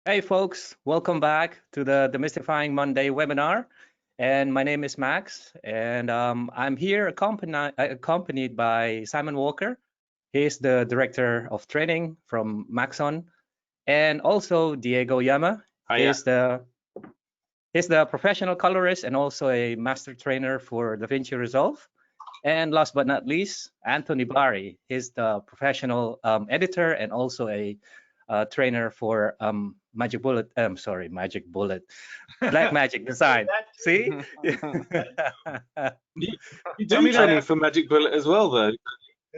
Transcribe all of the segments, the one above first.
Hey folks, welcome back to the Demystifying Monday webinar. And my name is Max, and I'm here accompanied by Simon Walker. He's the Director of Training from Maxon, and also Diego Yhama. Hiya. He's the professional colorist and also a master trainer for Vinci Resolve. And last but not least, Anthony Bari. He's the professional editor and also a trainer for Magic Bullet. Magic Bullet, Black Magic Design. See? You do training for Magic Bullet as well, though.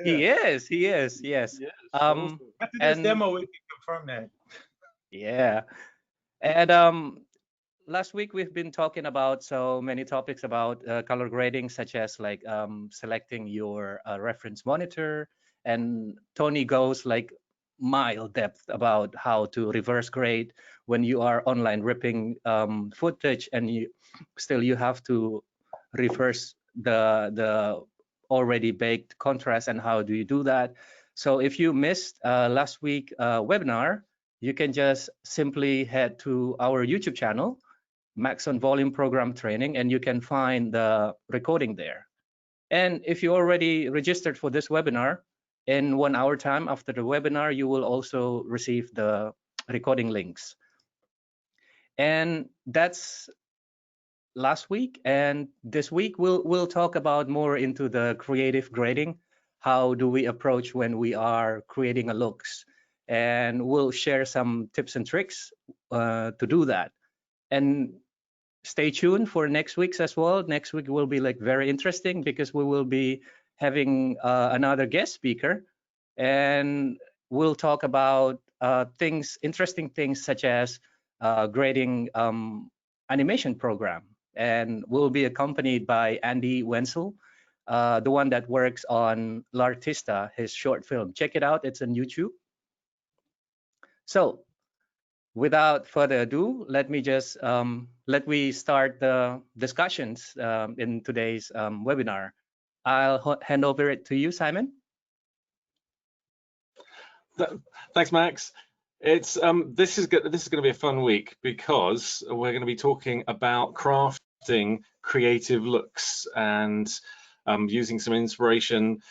He is. Yes. After this demo, we can confirm that. Yeah. And last week we've been talking about so many topics about color grading, such as like selecting your reference monitor, and Tony goes like mile depth about how to reverse grade when you are online ripping footage and you have to reverse the already baked contrast, and how do you do that. So if you missed last week webinar, you can just simply head to our YouTube channel, Maxon Volume Program Training, and you can find the recording there. And if you already registered for this webinar, in 1 hour time after the webinar, you will also receive the recording links. And that's last week. And this week, we'll talk about more into the creative grading. How do we approach when we are creating a looks? And we'll share some tips and tricks to do that. And stay tuned for next week's as well. Next week will be like very interesting because we will be having another guest speaker, and we'll talk about interesting things such as grading animation program, and we'll be accompanied by Andy Wenzel, the one that works on L'Artista, his short film. Check it out, it's on YouTube. So without further ado, let me start the discussions in today's webinar. I'll hand over it to you, Simon. Thanks, Max. This is going to be a fun week because we're going to be talking about crafting creative looks and using some inspiration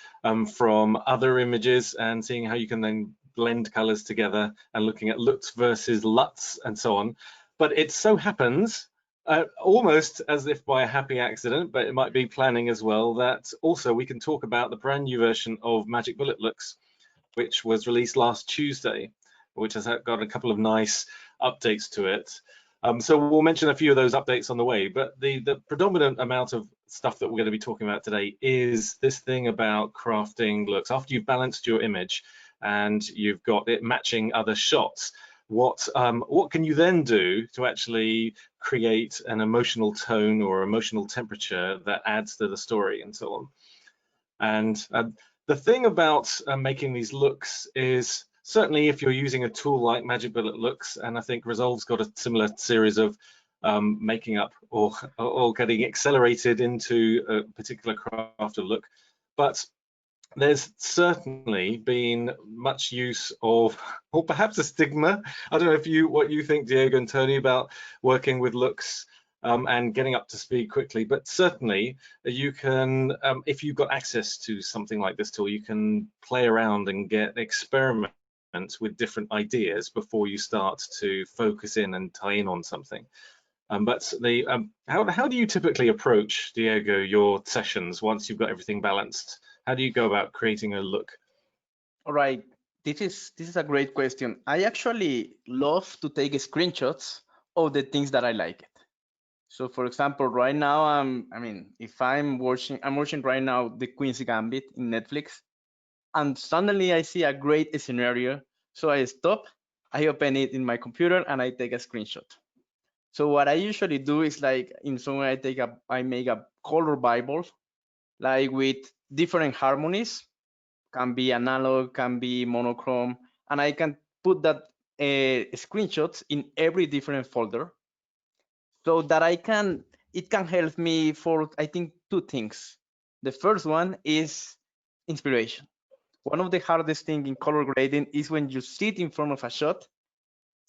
from other images and seeing how you can then blend colors together and looking at luts versus luts and so on. But it so happens, almost as if by a happy accident, but it might be planning as well, that also we can talk about the brand new version of Magic Bullet Looks, which was released last Tuesday, which has got a couple of nice updates to it. So we'll mention a few of those updates on the way, but the predominant amount of stuff that we're going to be talking about today is this thing about crafting looks. After you've balanced your image and you've got it matching other shots, what can you then do to actually create an emotional tone or emotional temperature that adds to the story and so on. And the thing about making these looks is, certainly if you're using a tool like Magic Bullet Looks, and I think Resolve's got a similar series of making up or getting accelerated into a particular craft or look, but there's certainly been much use of, or perhaps a stigma. I don't know what you think, Diego and Tony, about working with looks and getting up to speed quickly, but certainly you can, if you've got access to something like this tool, you can play around and experiment with different ideas before you start to focus in and tie in on something. But how do you typically approach, Diego, your sessions once you've got everything balanced? How do you go about creating a look? All right, this is a great question. I actually love to take screenshots of the things that I like it. So for example, right now I'm watching right now the Queen's Gambit in Netflix, and suddenly I see a great scenario. So I stop, I open it in my computer, and I take a screenshot. So what I usually do is like in some way I make a color Bible, like with different harmonies, can be analog, can be monochrome, and I can put that screenshots in every different folder, so that it can help me for, I think, two things. The first one is inspiration. One of the hardest things in color grading is when you sit in front of a shot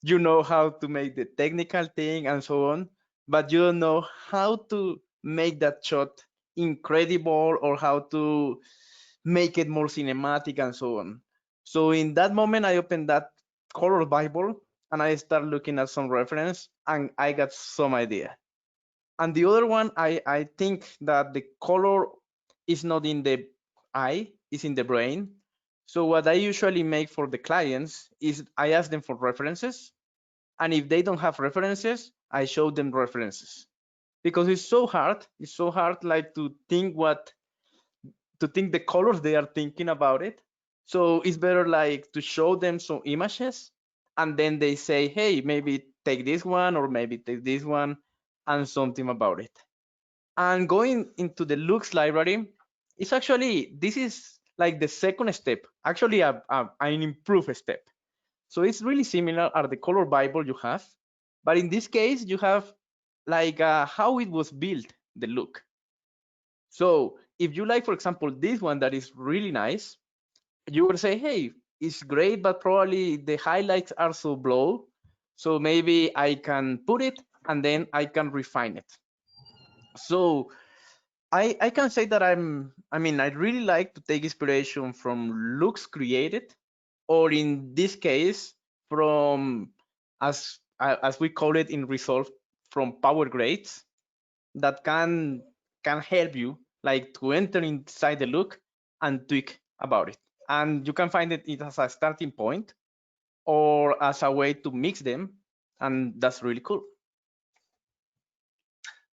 You know how to make the technical thing and so on, but you don't know how to make that shot incredible or how to make it more cinematic and so on. So in that moment, I opened that color Bible and I start looking at some reference and I got some idea. And the other one, I think that the color is not in the eye, it's in the brain. So what I usually make for the clients is I ask them for references. And if they don't have references, I show them references. Because it's so hard like to think the colors they are thinking about it. So it's better like to show them some images and then they say, hey, maybe take this one or maybe take this one and something about it. And going into the looks library, it's actually, this is like the second step, actually an improved step. So it's really similar at the color Bible you have, but in this case you have like how it was built, the look. So if you like, for example, this one that is really nice, you would say, hey, it's great, but probably the highlights are so blurry. So maybe I can put it and then I can refine it. So I can say that I really like to take inspiration from looks created, or in this case, from, as we call it in Resolve, from power grades that can help you like to enter inside the look and tweak about it. And you can find it as a starting point or as a way to mix them, and that's really cool.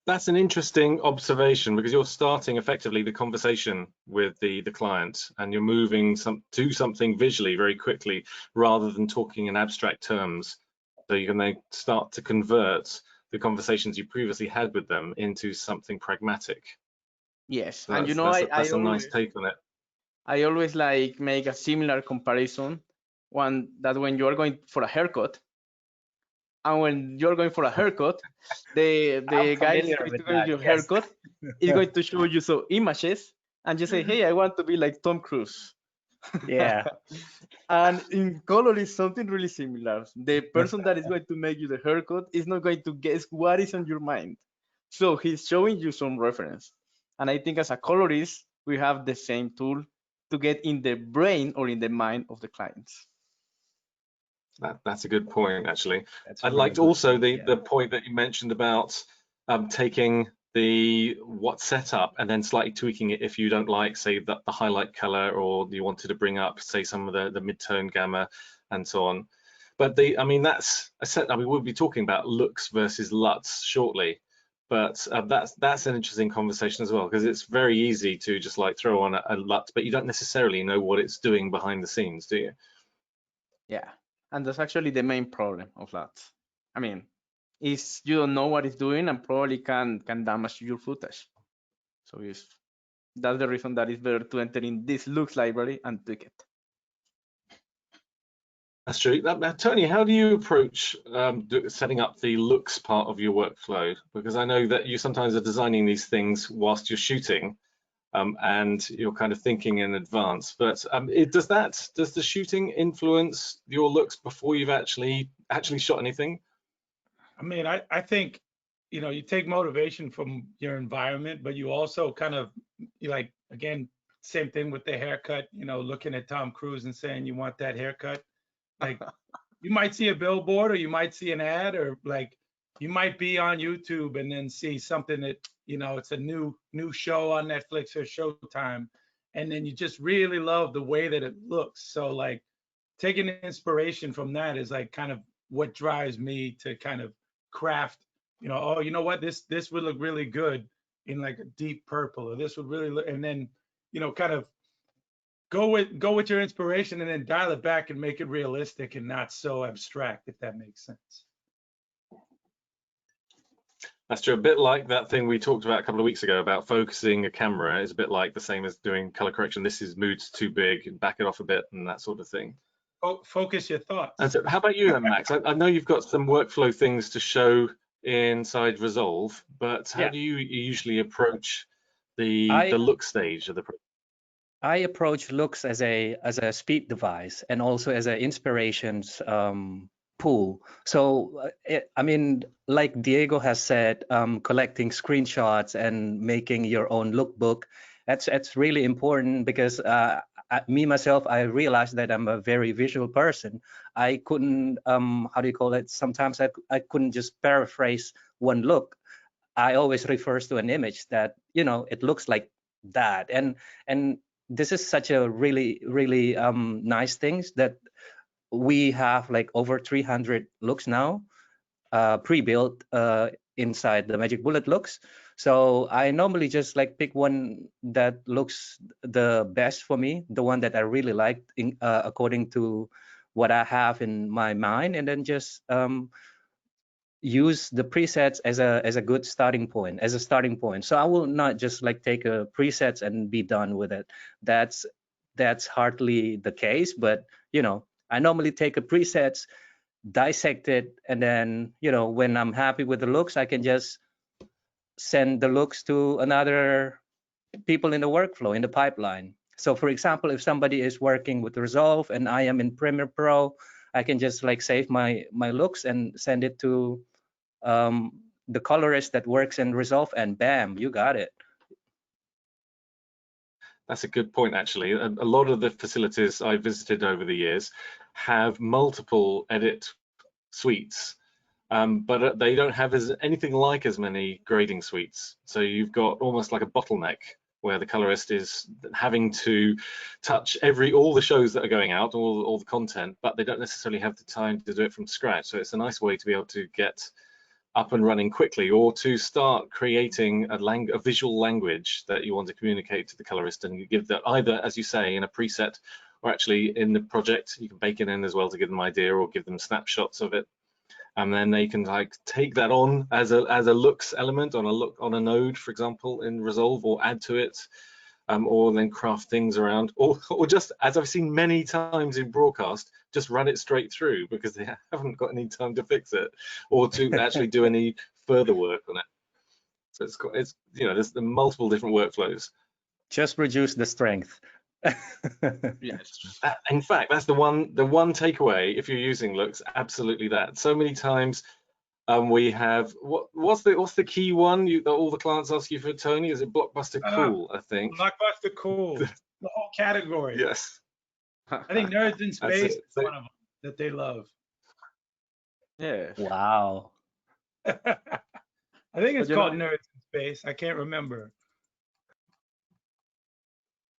That's an interesting observation, because you're starting effectively the conversation with the client, and you're moving to something visually very quickly rather than talking in abstract terms. So you can then start to convert the conversations you previously had with them into something pragmatic. Yes, So and that's a nice take on it. I always like make a similar comparison. When you are going for a haircut, and when you're going for a haircut, the guy is going to give you a haircut, is going to show you some images, and you say, hey, I want to be like Tom Cruise. Yeah. And in color is something really similar. The person that is going to make you the haircut is not going to guess what is on your mind. So he's showing you some reference. And I think as a colorist, we have the same tool to get in the brain or in the mind of the clients. That's a good point, actually. That's a I really liked good also point, the yeah. point that you mentioned about taking the what's set up and then slightly tweaking it if you don't like, say, the highlight color, or you wanted to bring up, say, some of the mid-tone gamma and so on. But that's a set. I mean, we'll be talking about looks versus LUTs shortly, but that's an interesting conversation as well, because it's very easy to just like throw on a LUT, but you don't necessarily know what it's doing behind the scenes, do you? Yeah, and that's actually the main problem of that. I mean, is you don't know what it's doing and probably can damage your footage. So that's the reason that it's better to enter in this looks library and tweak it. That's true. Tony, how do you approach setting up the looks part of your workflow? Because I know that you sometimes are designing these things whilst you're shooting, and you're kind of thinking in advance. But does the shooting influence your looks before you've actually shot anything? I mean, I think, you take motivation from your environment, but you also kind of, like, again, same thing with the haircut, looking at Tom Cruise and saying you want that haircut. Like, you might see a billboard, or you might see an ad, or like you might be on YouTube and then see something that, it's a new show on Netflix or Showtime, and then you just really love the way that it looks. So like taking inspiration from that is like kind of what drives me to kind of craft, oh, you know what, this would look really good in like a deep purple, or this would really look, and then, kind of go with your inspiration and then dial it back and make it realistic and not so abstract, if that makes sense. That's true. A bit like that thing we talked about a couple of weeks ago about focusing a camera. Is a bit like the same as doing color correction. This is mood's too big, back it off a bit, and that sort of thing. Focus your thoughts. And so how about you then, Max? I know you've got some workflow things to show inside Resolve, but how do you usually approach the look stage of the project? I approach looks as a speed device and also as an inspirations pool. So I mean, like Diego has said, collecting screenshots and making your own lookbook, that's really important, because me myself, I realized that I'm a very visual person. I couldn't how do you call it, sometimes I couldn't just paraphrase one look. I always refers to an image that, you know, it looks like that. And this is such a really nice things that we have like over 300 looks now, pre-built inside the Magic Bullet looks. So I normally just like pick one that looks the best for me, the one that I really like according to what I have in my mind, and then just use the presets as a good starting point, as a starting point. So I will not just like take a presets and be done with it. That's hardly the case, but you know, I normally take a presets, dissect it, and then, you know, when I'm happy with the looks, I can just send the looks to another people in the workflow, in the pipeline. So for example, if somebody is working with Resolve and I am in Premiere Pro, I can just like save my looks and send it to the colorist that works in Resolve, and bam, you got it. That's a good point, actually. A lot of the facilities I've visited over the years have multiple edit suites, but they don't have anything like as many grading suites. So you've got almost like a bottleneck where the colorist is having to touch all the shows that are going out, all the content, but they don't necessarily have the time to do it from scratch. So it's a nice way to be able to get up and running quickly, or to start creating a visual language that you want to communicate to the colorist, and you give that either, as you say, in a preset, or actually in the project. You can bake it in as well to give them an idea, or give them snapshots of it, and then they can like take that on as a looks element on a node, for example, in Resolve, or add to it, or then craft things around, or just, as I've seen many times in broadcast, just run it straight through because they haven't got any time to fix it or to actually do any further work on it. So it's you know, there's the multiple different workflows. Just reduce the strength. Yes. In fact, that's the one takeaway if you're using looks. Absolutely that. So many times we have what's the key one that all the clients ask you for, Tony? Is it Blockbuster Cool? I think Blockbuster Cool, the whole category. Yes. I think Nerds in Space is So, one of them that they love. Yeah. Wow. I think it's But, called Nerds in Space. I can't remember.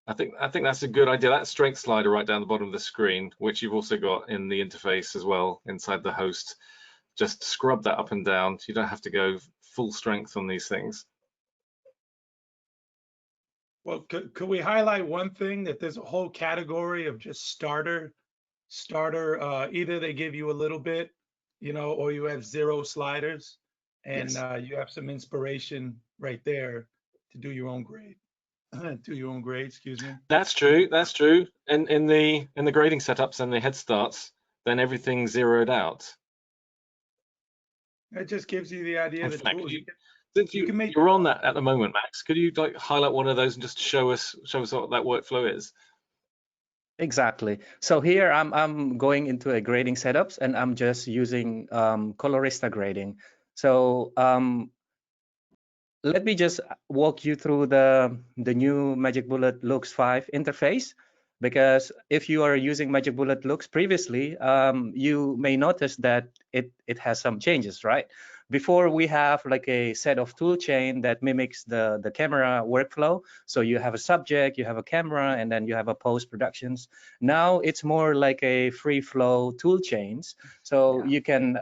I think that's a good idea. That strength slider right down the bottom of the screen, which you've also got in the interface as well inside the host. Just scrub that up and down. You don't have to go full strength on these things. Well, could we highlight one thing, that there's a whole category of just starter. Either they give you a little bit, you know, or you have 0 sliders, and Yes. you have some inspiration right there to do your own grade. Do your own grade, excuse me. That's true. That's true. And in the grading setups and the head starts, then everything's zeroed out. It just gives you the idea In of the fact, tools. since you can make you're on that at the moment, Max, could you like highlight one of those and just show us what that workflow is? Exactly. So here I'm going into a grading setups, and I'm just using Colorista grading. So let me just walk you through the new Magic Bullet Looks 5 interface, because if you are using Magic Bullet Looks previously, you may notice that it has some changes, right? Before, we have like a set of tool chain that mimics the camera workflow. So you have a subject, you have a camera, and then you have a post productions. Now it's more like a free flow tool chains. So you can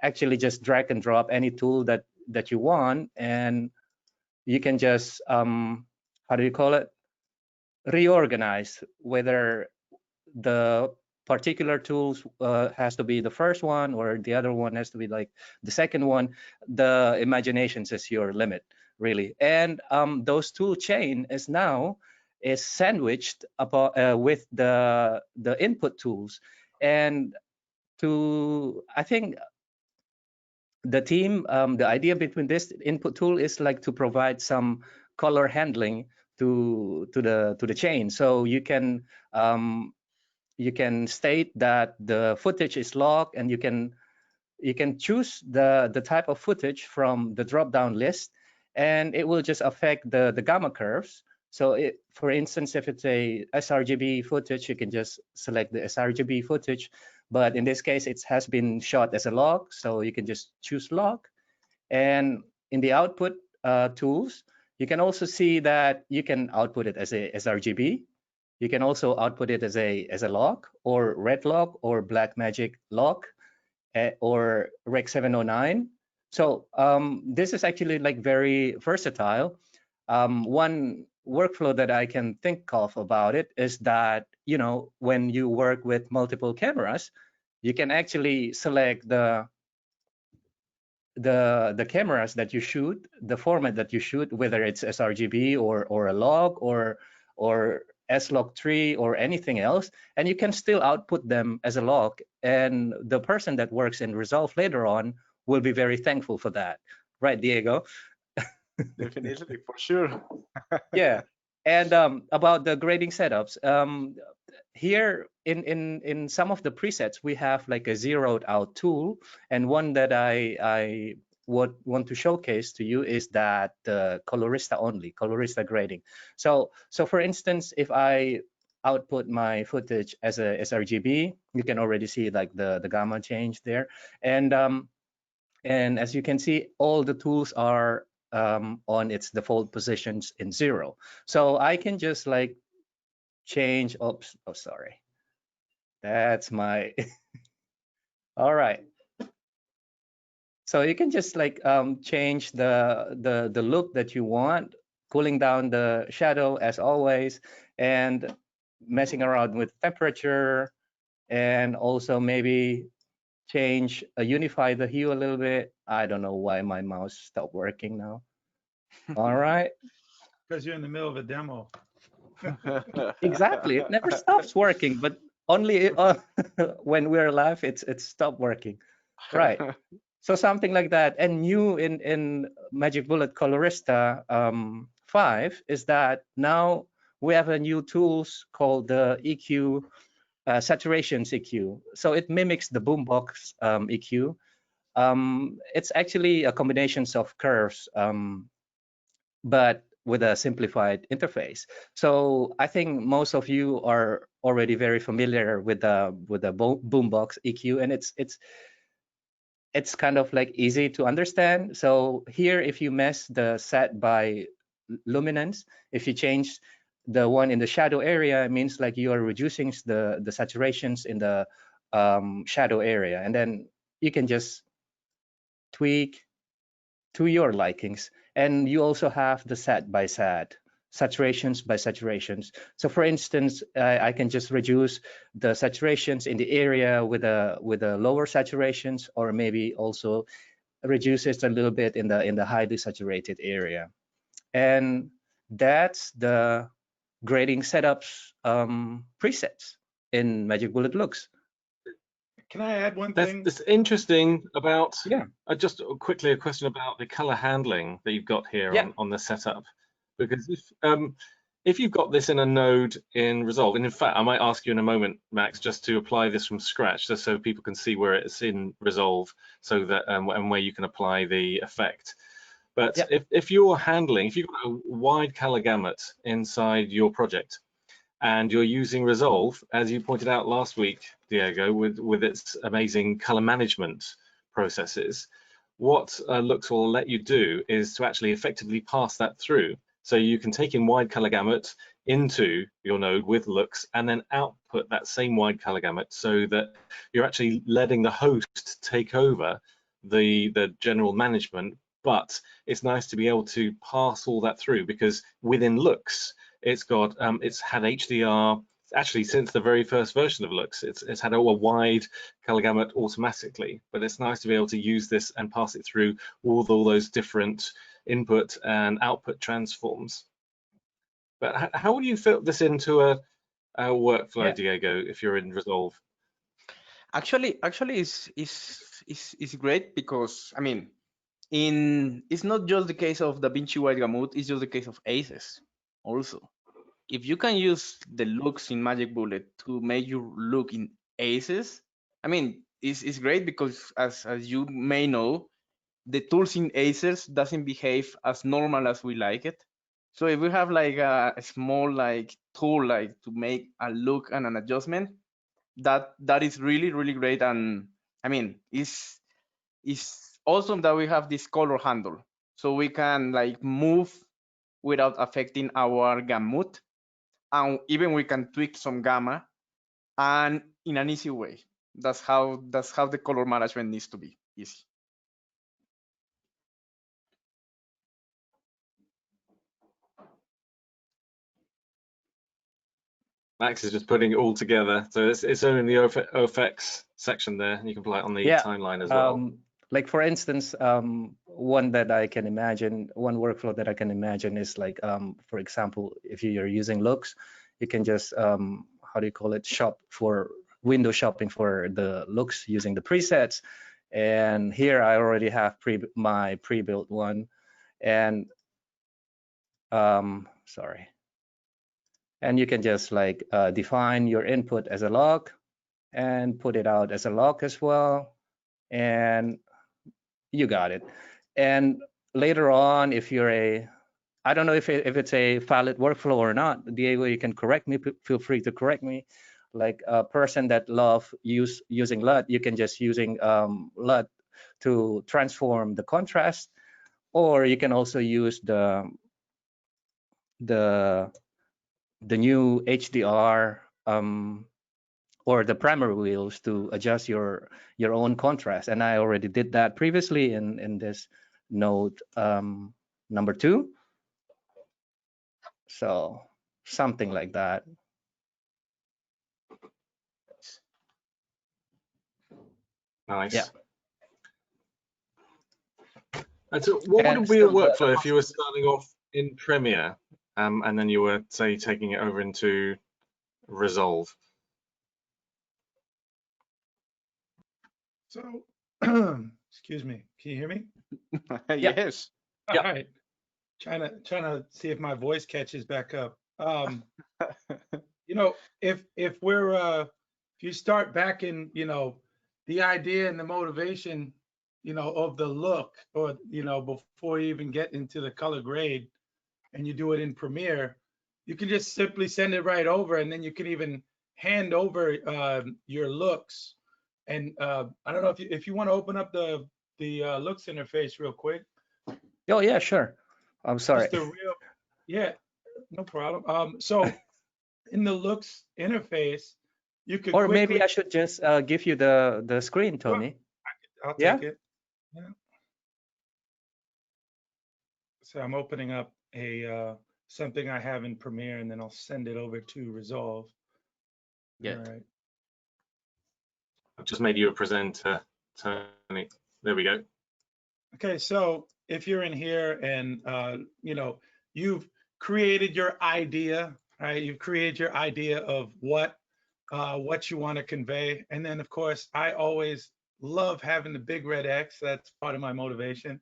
actually just drag and drop any tool that you want, and you can just how do you call it, reorganize whether the particular tools has to be the first one, or the other one has to be like the second one. The imaginations is your limit, really. And those tool chain is now sandwiched with the input tools. And I think the team, the idea between this input tool is like to provide some color handling to the chain, so you can you can state that the footage is log, and you can choose the type of footage from the drop down list, and it will just affect the gamma curves. So for instance, if it's a sRGB footage, you can just select the sRGB footage, but in this case it has been shot as a log, so you can just choose log. And in the output tools, you can also see that you can output it as a sRGB. You can also output it as a log, or red log, or Blackmagic log, or Rec 709. So this is actually like very versatile. One workflow that I can think of about it is that, you know, when you work with multiple cameras, you can actually select the cameras that you shoot, the format that you shoot, whether it's sRGB or a log or slog3 or anything else, and you can still output them as a log. And the person that works in Resolve later on will be very thankful for that, right, Diego? Definitely, for sure. Yeah. And about the grading setups, here in some of the presets, we have like a zeroed out tool, and one that I would want to showcase to you is that the Colorista grading. So for instance, if I output my footage as a sRGB, you can already see like the gamma change there, and as you can see, all the tools are on its default positions in 0. So I can just like change. Oops, oh sorry, that's my all right. So you can just like change the look that you want, cooling down the shadow as always, and messing around with temperature, and also maybe unify the hue a little bit. I don't know why my mouse stopped working now. All right. Because you're in the middle of a demo. Exactly. It never stops working, but only when we're live, it's stopped working. Right. So something like that. And new in Magic Bullet Colorista 5 is that now we have a new tools called the EQ, saturations EQ. So it mimics the boombox EQ. It's actually a combination of curves, but with a simplified interface. So I think most of you are already very familiar with the boombox EQ, and it's kind of like easy to understand. So here, if you mess the set by luminance, if you change the one in the shadow area, it means like you are reducing the saturations in the shadow area, and then you can just tweak to your likings. And you also have the set by set, saturations by saturations. So for instance, I can just reduce the saturations in the area with a lower saturations, or maybe also reduce it a little bit in the highly saturated area. And that's the grading setups presets in Magic Bullet Looks. Can I add one thing? That's interesting about, Yeah. just quickly a question about the color handling that you've got here Yeah. on the setup. Because if you've got this in a node in Resolve, and in fact, I might ask you in a moment, Max, just to apply this from scratch, just so people can see where it's in Resolve, so that and where you can apply the effect. But Yeah. if you're handling, if you've got a wide color gamut inside your project, and you're using Resolve, as you pointed out last week, Diego, with its amazing color management processes, what Looks will let you do is to actually effectively pass that through. So you can take in wide color gamut into your node with Looks, and then output that same wide color gamut, so that you're actually letting the host take over the general management. But it's nice to be able to pass all that through, because within Looks, it's got it's had HDR actually since the very first version of Looks. It's had a wide color gamut automatically, but it's nice to be able to use this and pass it through all those different input and output transforms. But how would you fit this into a workflow, Yeah. Diego, if you're in Resolve? Actually, it's great, because I mean, it's not just the case of Da Vinci White Gamut, it's just the case of Aces also. if you can use the looks in Magic Bullet to make your look in aces, I mean, it's great because as you may know, the tools in aces doesn't behave as normal as we like it. So if we have like a small like tool like to make a look and an adjustment, that is really great. And I mean, it's awesome that we have this color handle, so we can like move without affecting our gamut, and even we can tweak some gamma and in an easy way. That's how the color management needs to be easy. Max is just putting it all together. So it's only in the OFX section there. You can play it on the Yeah. timeline as well. Like for instance, one that I can imagine, one workflow that I can imagine is like, for example, if you're using looks, you can just, how do you call it, shop for window shopping for the looks using the presets. And here I already have my pre-built one, and sorry. And you can just like define your input as a lock and put it out as a lock as well. And you got it. And later on, if you're I don't know if it's a valid workflow or not, Diego, you can correct me. Feel free to correct me. Like a person that love using LUT, you can just using LUT to transform the contrast, or you can also use the new HDR or the primary wheels to adjust your own contrast. And I already did that previously in this node number 2. So something like that. Nice. Yeah. And so what And would be a still workflow if you were starting off in Premiere and then you were, say, taking it over into Resolve? So, excuse me, can you hear me? Yes. All right. Trying to see if my voice catches back up. You know, if you start back in, the idea and the motivation, of the look, or, before you even get into the color grade, and you do it in Premiere, you can just simply send it right over, and then you can even hand over your looks. And I don't know if you want to open up the looks interface real quick. Oh yeah, sure. I'm sorry. Just the real, yeah, no problem. So in the looks interface, you could Or quickly, maybe I should just give you the screen, Tony. I'll Yeah? take it. Yeah. So I'm opening up a something I have in Premiere, and then I'll send it over to Resolve. Yeah. All right. I've just made you a presenter, Tony. There we go. Okay, so if you're in here and you've created your idea, right? You've created your idea of what you want to convey, and then of course I always love having the big red X. That's part of my motivation.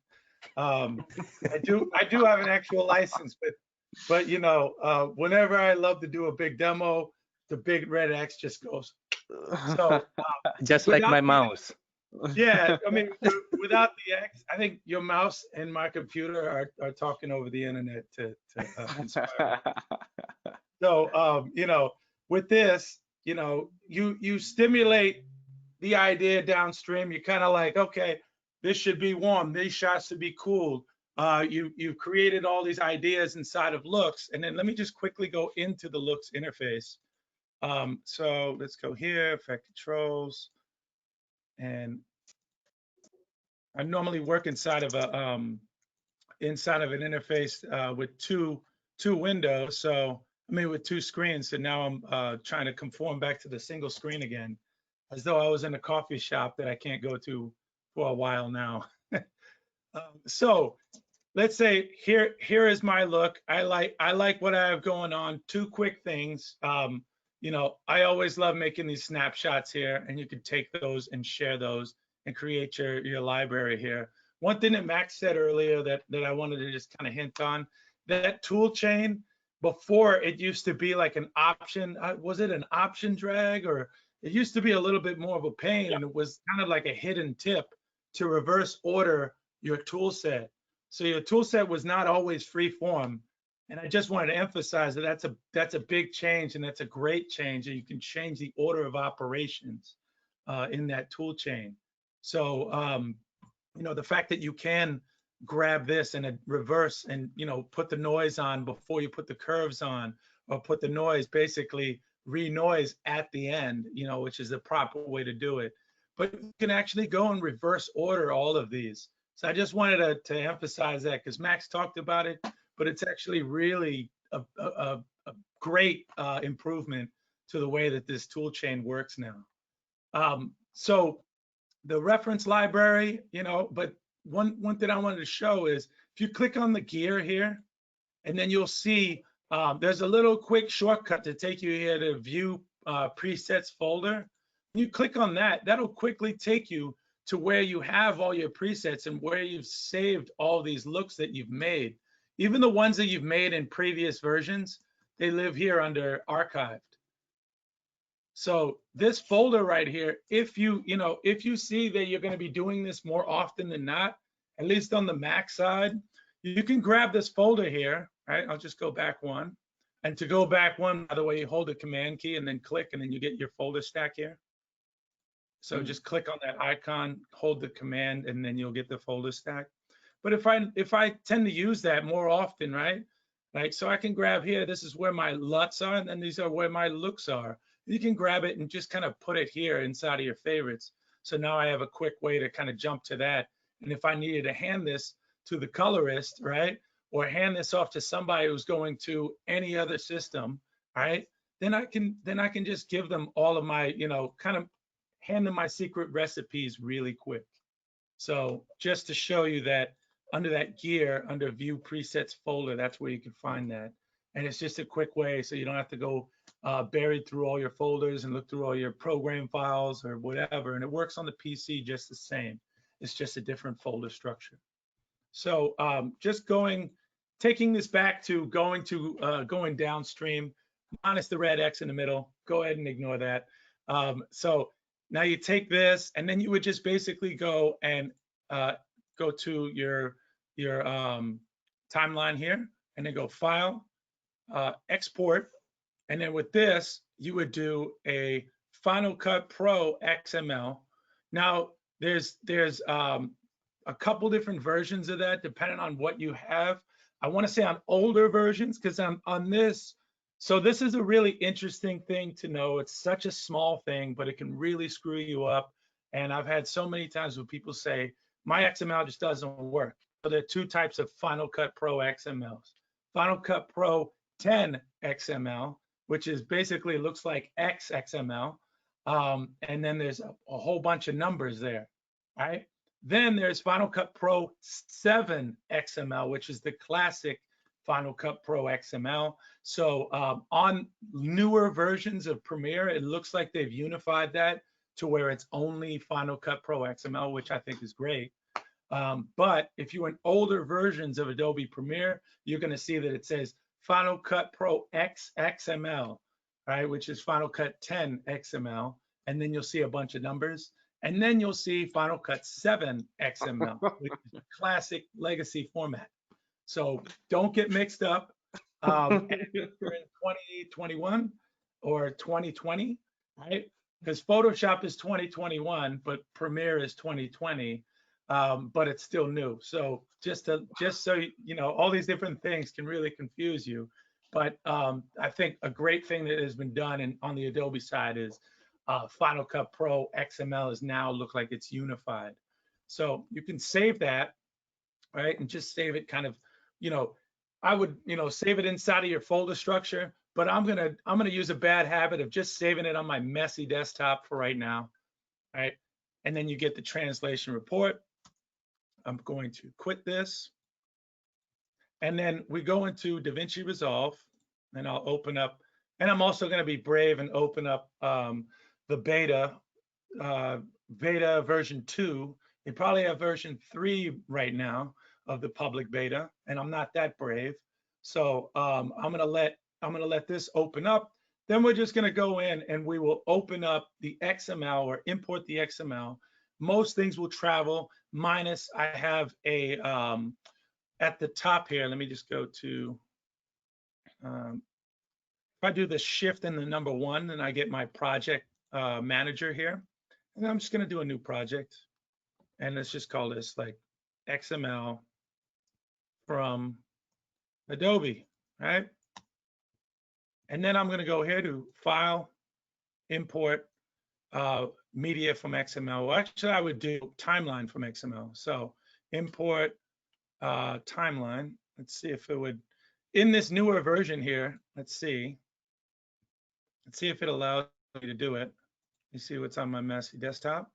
I do have an actual license, but whenever I love to do a big demo, the big red X just goes. So Just like my mouse. yeah, I mean, without the X, I think your mouse and my computer are talking over the internet to inspire. So, with this, you stimulate the idea downstream. You're kind of like, okay, this should be warm. These shots should be cool. You've created all these ideas inside of looks. And then let me just quickly go into the looks interface. So let's go here, effect controls. And I normally work inside of an interface with two windows. So with 2 screens. So now I'm trying to conform back to the single screen again, as though I was in a coffee shop that I can't go to for a while now. So let's say here is my look. I like what I have going on. 2 quick things. I always love making these snapshots here, and you can take those and share those and create your library here. One thing that Max said earlier that I wanted to just kind of hint on, that tool chain, before it used to be like an option. Was it an option drag, or it used to be a little bit more of a pain, and it was kind of like a hidden tip to reverse order your tool set. So your tool set was not always free form. And I just wanted to emphasize that that's a big change, and that's a great change. And you can change the order of operations in that tool chain. So, the fact that you can grab this and reverse and, put the noise on before you put the curves on, or put the noise, basically re-noise at the end, which is the proper way to do it. But you can actually go and reverse order all of these. So I just wanted to emphasize that, because Max talked about it, but it's actually really a great improvement to the way that this tool chain works now. So the reference library, but one thing I wanted to show is if you click on the gear here, and then you'll see there's a little quick shortcut to take you here to view presets folder. You click on that, that'll quickly take you to where you have all your presets and where you've saved all these looks that you've made. Even the ones that you've made in previous versions, they live here under archived. So this folder right here, if you see that you're going to be doing this more often than not, at least on the Mac side, you can grab this folder here, right? I'll just go back one. And to go back one, by the way, you hold the Command key and then click, and then you get your folder stack here. So just click on that icon, hold the Command, and then you'll get the folder stack. But if I tend to use that more often, right? Like, so I can grab here, this is where my LUTs are, and then these are where my looks are. You can grab it and just kind of put it here inside of your favorites. So now I have a quick way to kind of jump to that. And if I needed to hand this to the colorist, right? Or hand this off to somebody who's going to any other system, right? Then I can just give them all of my, kind of hand them my secret recipes really quick. So just to show you that under that gear, under view presets folder, that's where you can find that. And it's just a quick way, so you don't have to go buried through all your folders and look through all your program files or whatever. And it works on the PC just the same. It's just a different folder structure. So just taking this back to going downstream, minus the red X in the middle, go ahead and ignore that. So now you take this, and then you would just basically go and go to your timeline here, and then go File, Export, and then with this, you would do a Final Cut Pro XML. Now, there's a couple different versions of that, depending on what you have. I want to say on older versions, because on this, so this is a really interesting thing to know. It's such a small thing, but it can really screw you up. And I've had so many times where people say, my XML just doesn't work. So there are two types of Final Cut Pro XMLs. Final Cut Pro 10 XML, which is basically looks like XXML. And then there's a whole bunch of numbers there, right? Then there's Final Cut Pro 7 XML, which is the classic Final Cut Pro XML. So on newer versions of Premiere, it looks like they've unified that to where it's only Final Cut Pro XML, which I think is great. But if you're in older versions of Adobe Premiere, you're going to see that it says Final Cut Pro X XML, right, which is Final Cut 10 XML, and then you'll see a bunch of numbers. And then you'll see Final Cut 7 XML, which is a classic legacy format. So don't get mixed up. And if you're in 2021 or 2020, right? Because Photoshop is 2021, but Premiere is 2020, but it's still new. So just so you know, all these different things can really confuse you. But I think a great thing that has been done on the Adobe side is Final Cut Pro XML is now look like it's unified. So you can save that, right? And just save it kind of, I would, save it inside of your folder structure, but I'm gonna use a bad habit of just saving it on my messy desktop for right now, right? And then you get the translation report. I'm going to quit this. And then we go into DaVinci Resolve, and I'll open up, and I'm also gonna be brave and open up the beta version 2. They probably have version 3 right now of the public beta, and I'm not that brave. So I'm gonna let this open up. Then we're just gonna go in and we will open up the XML or import the XML. Most things will travel minus I have a at the top here. Let me just go to if I do the shift and the number 1, then I get my project manager here. And I'm just gonna do a new project. And let's just call this like XML from Adobe, right? And then I'm gonna go here to File, Import media from XML. Well, actually, I would do timeline from XML. So import timeline. Let's see if it would, in this newer version here, let's see if it allows me to do it. You see what's on my messy desktop.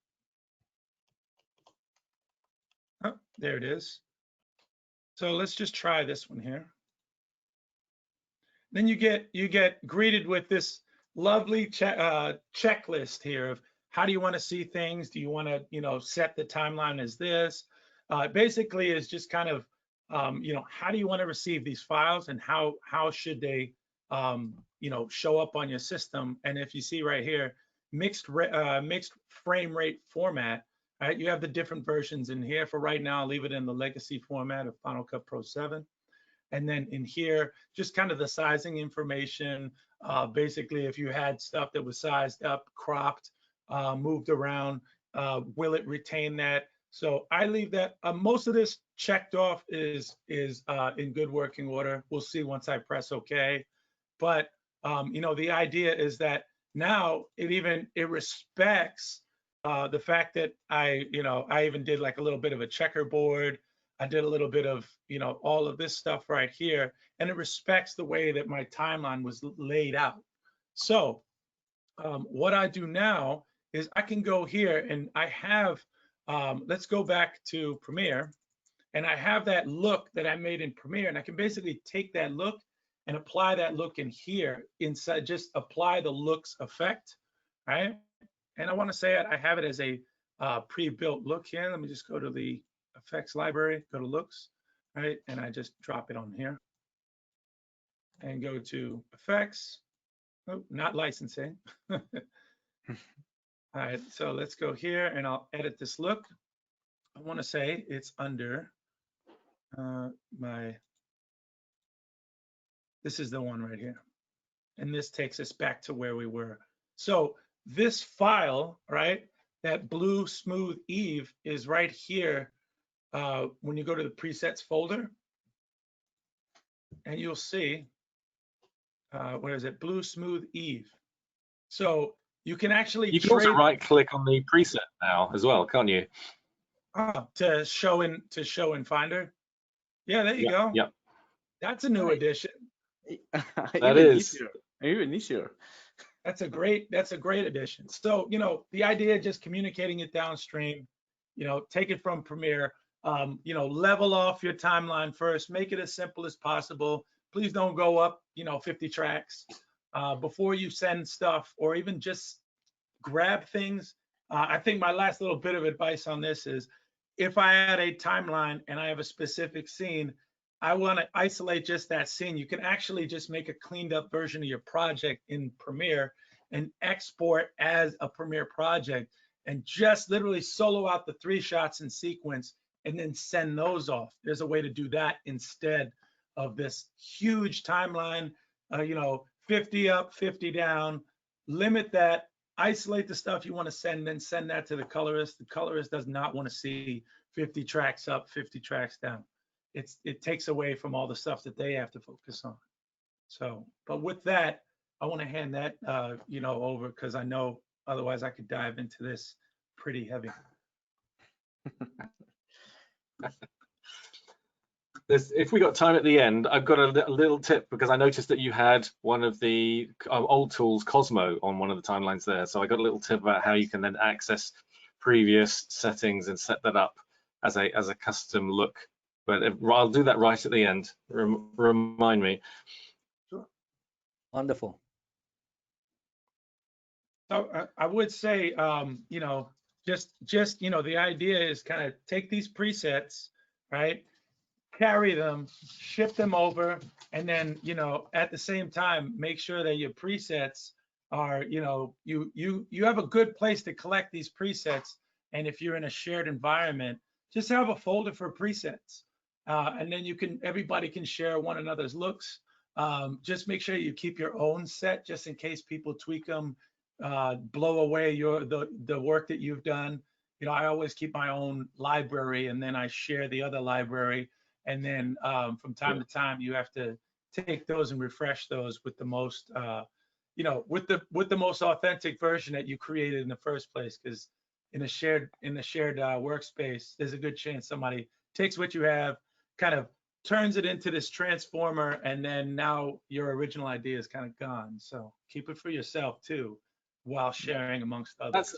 Oh, there it is. So let's just try this one here. Then you get greeted with this lovely checklist here of how do you want to see things? Do you want to set the timeline as this? Basically, is just kind of how do you want to receive these files and how should they show up on your system? And if you see right here, mixed frame rate format. Right, you have the different versions in here. For right now, I'll leave it in the legacy format of Final Cut Pro 7. And then in here, just kind of the sizing information. Basically, if you had stuff that was sized up, cropped, moved around, will it retain that? So I leave that. Most of this checked off is in good working order. We'll see once I press OK. But the idea is that now it respects the fact that I even did like a little bit of a checkerboard. I did a little bit of, all of this stuff right here, and it respects the way that my timeline was laid out. So what I do now is I can go here and I have, let's go back to Premiere, and I have that look that I made in Premiere, and I can basically take that look and apply that look in here inside, just apply the looks effect, right? And I want to say I have it as a pre-built look here. Let me just go to the effects library, go to looks, right? And I just drop it on here and go to effects. Oh, not licensing. All right, so let's go here and I'll edit this look. I want to say it's under this is the one right here. And this takes us back to where we were. So this file, right, that blue smooth Eve is right here when you go to the presets folder, and you'll see, where is it? Blue smooth Eve. So you can actually you can also right click on the preset now as well, can't you? To show in Finder. Yeah, there you go. Yep. That's a new addition. That is even easier. That's a great addition. So, the idea of just communicating it downstream, take it from Premiere, level off your timeline first, make it as simple as possible. Please don't go up, 50 tracks before you send stuff, or even just grab things. I think my last little bit of advice on this is, if I had a timeline and I have a specific scene, I want to isolate just that scene. You can actually just make a cleaned up version of your project in Premiere and export as a Premiere project, and just literally solo out the 3 shots in sequence and then send those off. There's a way to do that instead of this huge timeline, 50 up, 50 down. Limit that, isolate the stuff you want to send, then send that to the colorist. The colorist does not want to see 50 tracks up, 50 tracks down. It takes away from all the stuff that they have to focus on. So, but with that, I want to hand that over, because I know otherwise I could dive into this pretty heavy. If we got time at the end, I've got a little tip, because I noticed that you had one of the old tools, Cosmo, on one of the timelines there. So I got a little tip about how you can then access previous settings and set that up as a custom look. But I'll do that right at the end. Remind me. Sure. Wonderful. So I would say, just the idea is kind of take these presets, right, carry them, ship them over, and then, you know, at the same time, make sure that your presets are, you know, you have a good place to collect these presets. And if you're in a shared environment, just have a folder for presets. And then everybody can share one another's looks. Just make sure you keep your own set just in case people tweak them, blow away the work that you've done. You know, I always keep my own library, and then I share the other library. And then from time to time, you have to take those and refresh those with the most, you know, with the most authentic version that you created in the first place. Because in a shared workspace, there's a good chance somebody takes what you have, kind of turns it into this transformer, and then now your original idea is kind of gone. So keep it for yourself too, while sharing amongst others.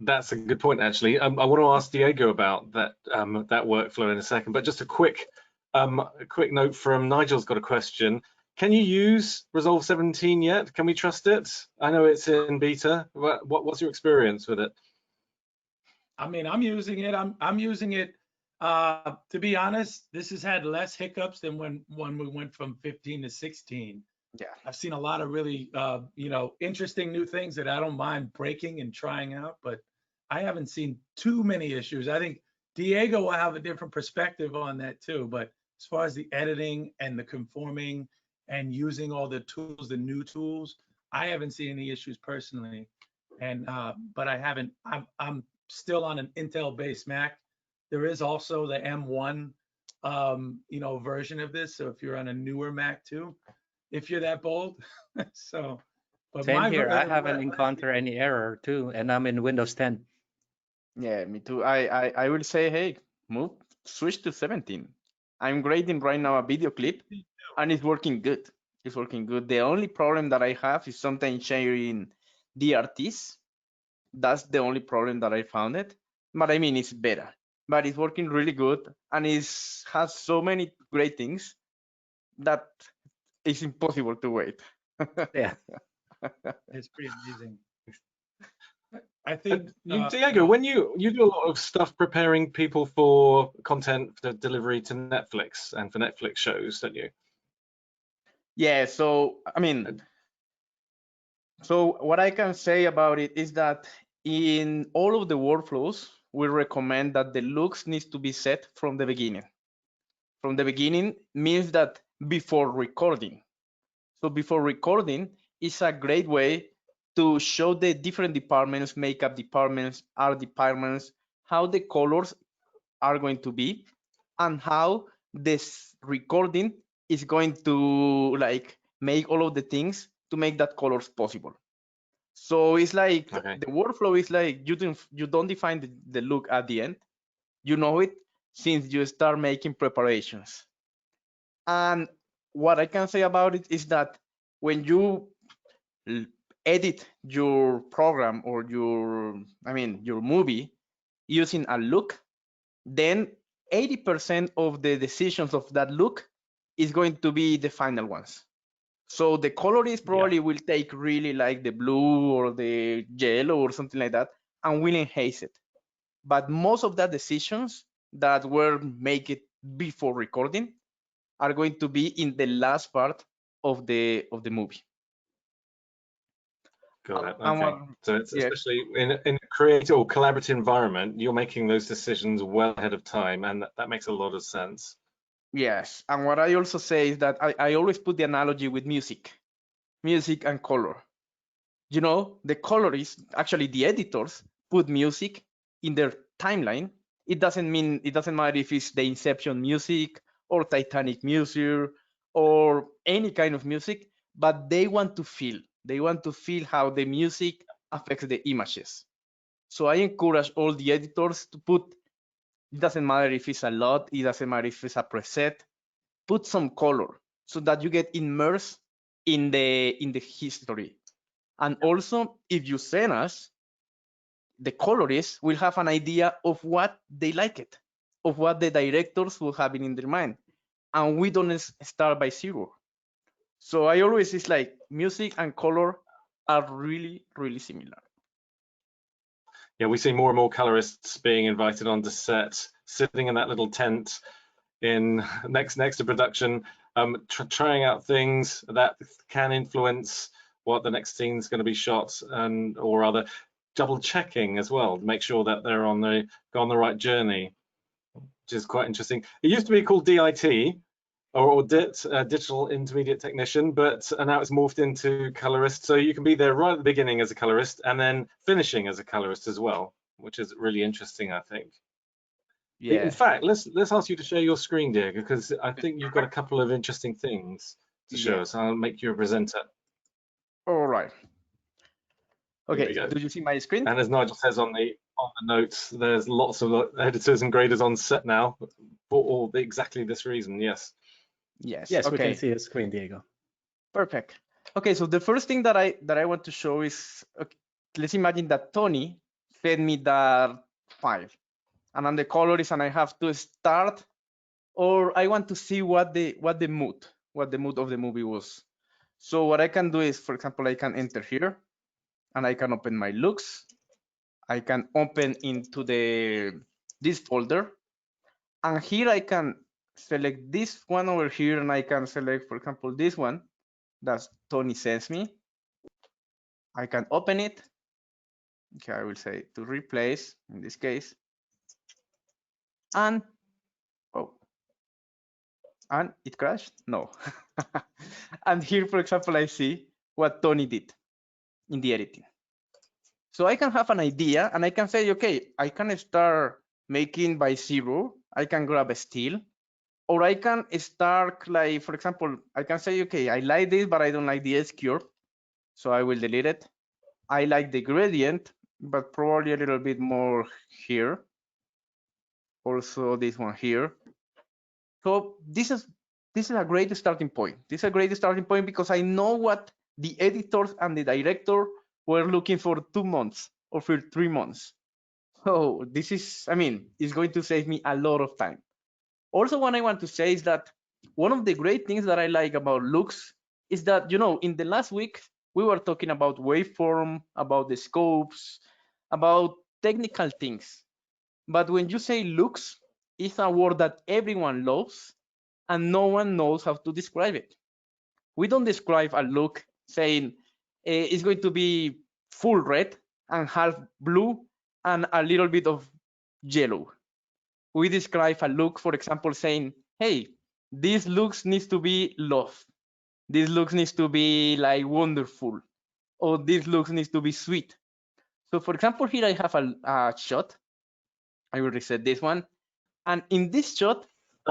That's a good point, actually. I want to ask Diego about that that workflow in a second, but just a quick note from Nigel's got a question. Can you use Resolve 17 yet? Can we trust it? I know it's in beta. What's your experience with it? I mean, I'm using it. I'm using it. To be honest, this has had less hiccups than when we went from 15 to 16. Yeah. I've seen a lot of really, you know, interesting new things that I don't mind breaking and trying out, but I haven't seen too many issues. I think Diego will have a different perspective on that too. But as far as the editing and the conforming and using all the tools, the new tools, I haven't seen any issues personally. And but I haven't. I'm still on an Intel-based Mac. There is also the M1, you know, version of this. So if you're on a newer Mac too, if you're that bold. So, but Same here. I haven't encountered any error too, and I'm in Windows 10. Yeah, me too. I will say, hey, switch to 17. I'm grading right now a video clip, and it's working good. It's working good. The only problem that I have is sometimes sharing DRTs. That's the only problem that I found it. But I mean, it's better. But it's working really good, and it has so many great things that it's impossible to wait. Yeah. It's pretty amazing. I think Diego, when you do a lot of stuff preparing people for content for delivery to Netflix and for Netflix shows, don't you? Yeah, so I mean, so what I can say about it is that in all of the workflows, we recommend that the looks needs to be set from the beginning. From the beginning means that before recording. So before recording is a great way to show the different departments, makeup departments, art departments, how the colors are going to be, and how this recording is going to like make all of the things to make that colors possible. So it's like the workflow is like you don't define the look at the end. You know it since you start making preparations. And what I can say about it is that when you edit your program or your movie using a look, then 80% of the decisions of that look is going to be the final ones. So the colorist probably will take really like the blue or the yellow or something like that and will enhance it. But most of the decisions that were made before recording are going to be in the last part of the movie. Got it. Okay. So it's especially in a creative or collaborative environment, you're making those decisions well ahead of time, and that makes a lot of sense. Yes, and what I also say is that I always put the analogy with music and color. You know, the colorists, actually the editors, put music in their timeline. It doesn't matter if it's the Inception music or Titanic music or any kind of music, but they want to feel how the music affects the images. So I encourage all the editors to put, it doesn't matter if it's a lot, it doesn't matter if it's a preset, put some color so that you get immersed in the history. And also, if you send us, the colorists will have an idea of what they like it, of what the directors will have in their mind. And we don't start by zero. So I always, it's like music and color are really, really similar. Yeah, we see more and more colorists being invited onto set, sitting in that little tent, in next to production, trying out things that can influence what the next scene is going to be shot, and or other double checking as well to make sure that they're on the right journey, which is quite interesting. It used to be called DIT, or DIT, Digital Intermediate Technician, but now it's morphed into Colorist. So you can be there right at the beginning as a colorist and then finishing as a colorist as well, which is really interesting, I think. Yeah. In fact, let's ask you to share your screen, Diego, because I think you've got a couple of interesting things to show us. I'll make you a presenter. All right. Here we Okay, go. do you see my screen? And as Nigel says on the notes, there's lots of editors and graders on set now for exactly this reason. Yes. Yes. Yes, we okay. can see your screen, Diego. Perfect. Okay, so the first thing that I want to show is, okay, let's imagine that Tony sent me that file, and I'm the colorist, and I have to start, or I want to see what the mood of the movie was. So what I can do is, for example, I can enter here, and I can open my looks. I can open into this folder, and here I can select this one over here, and I can select, for example, this one that Tony sends me. I can open it. Okay, I will say to replace in this case, and and it crashed? No. And here, for example, I see what Tony did in the editing. So I can have an idea, and I can say, okay, I can start making by 0. I can grab a still, or I can start, like, for example, I can say, okay, I like this, but I don't like the S-curve, so I will delete it. I like the gradient, but probably a little bit more here. Also this one here. So this is a great starting point. This is a great starting point because I know what the editors and the director were looking for 2 months or for 3 months. So this is, I mean, it's going to save me a lot of time. Also, what I want to say is that one of the great things that I like about looks is that, you know, in the last week, we were talking about waveform, about the scopes, about technical things. But when you say looks, it's a word that everyone loves and no one knows how to describe it. We don't describe a look saying it's going to be full red and half blue and a little bit of yellow. We describe a look, for example, saying, hey, this looks needs to be love. This looks needs to be like wonderful, or this looks needs to be sweet. So for example, here I have a shot. I will reset this one. And in this shot,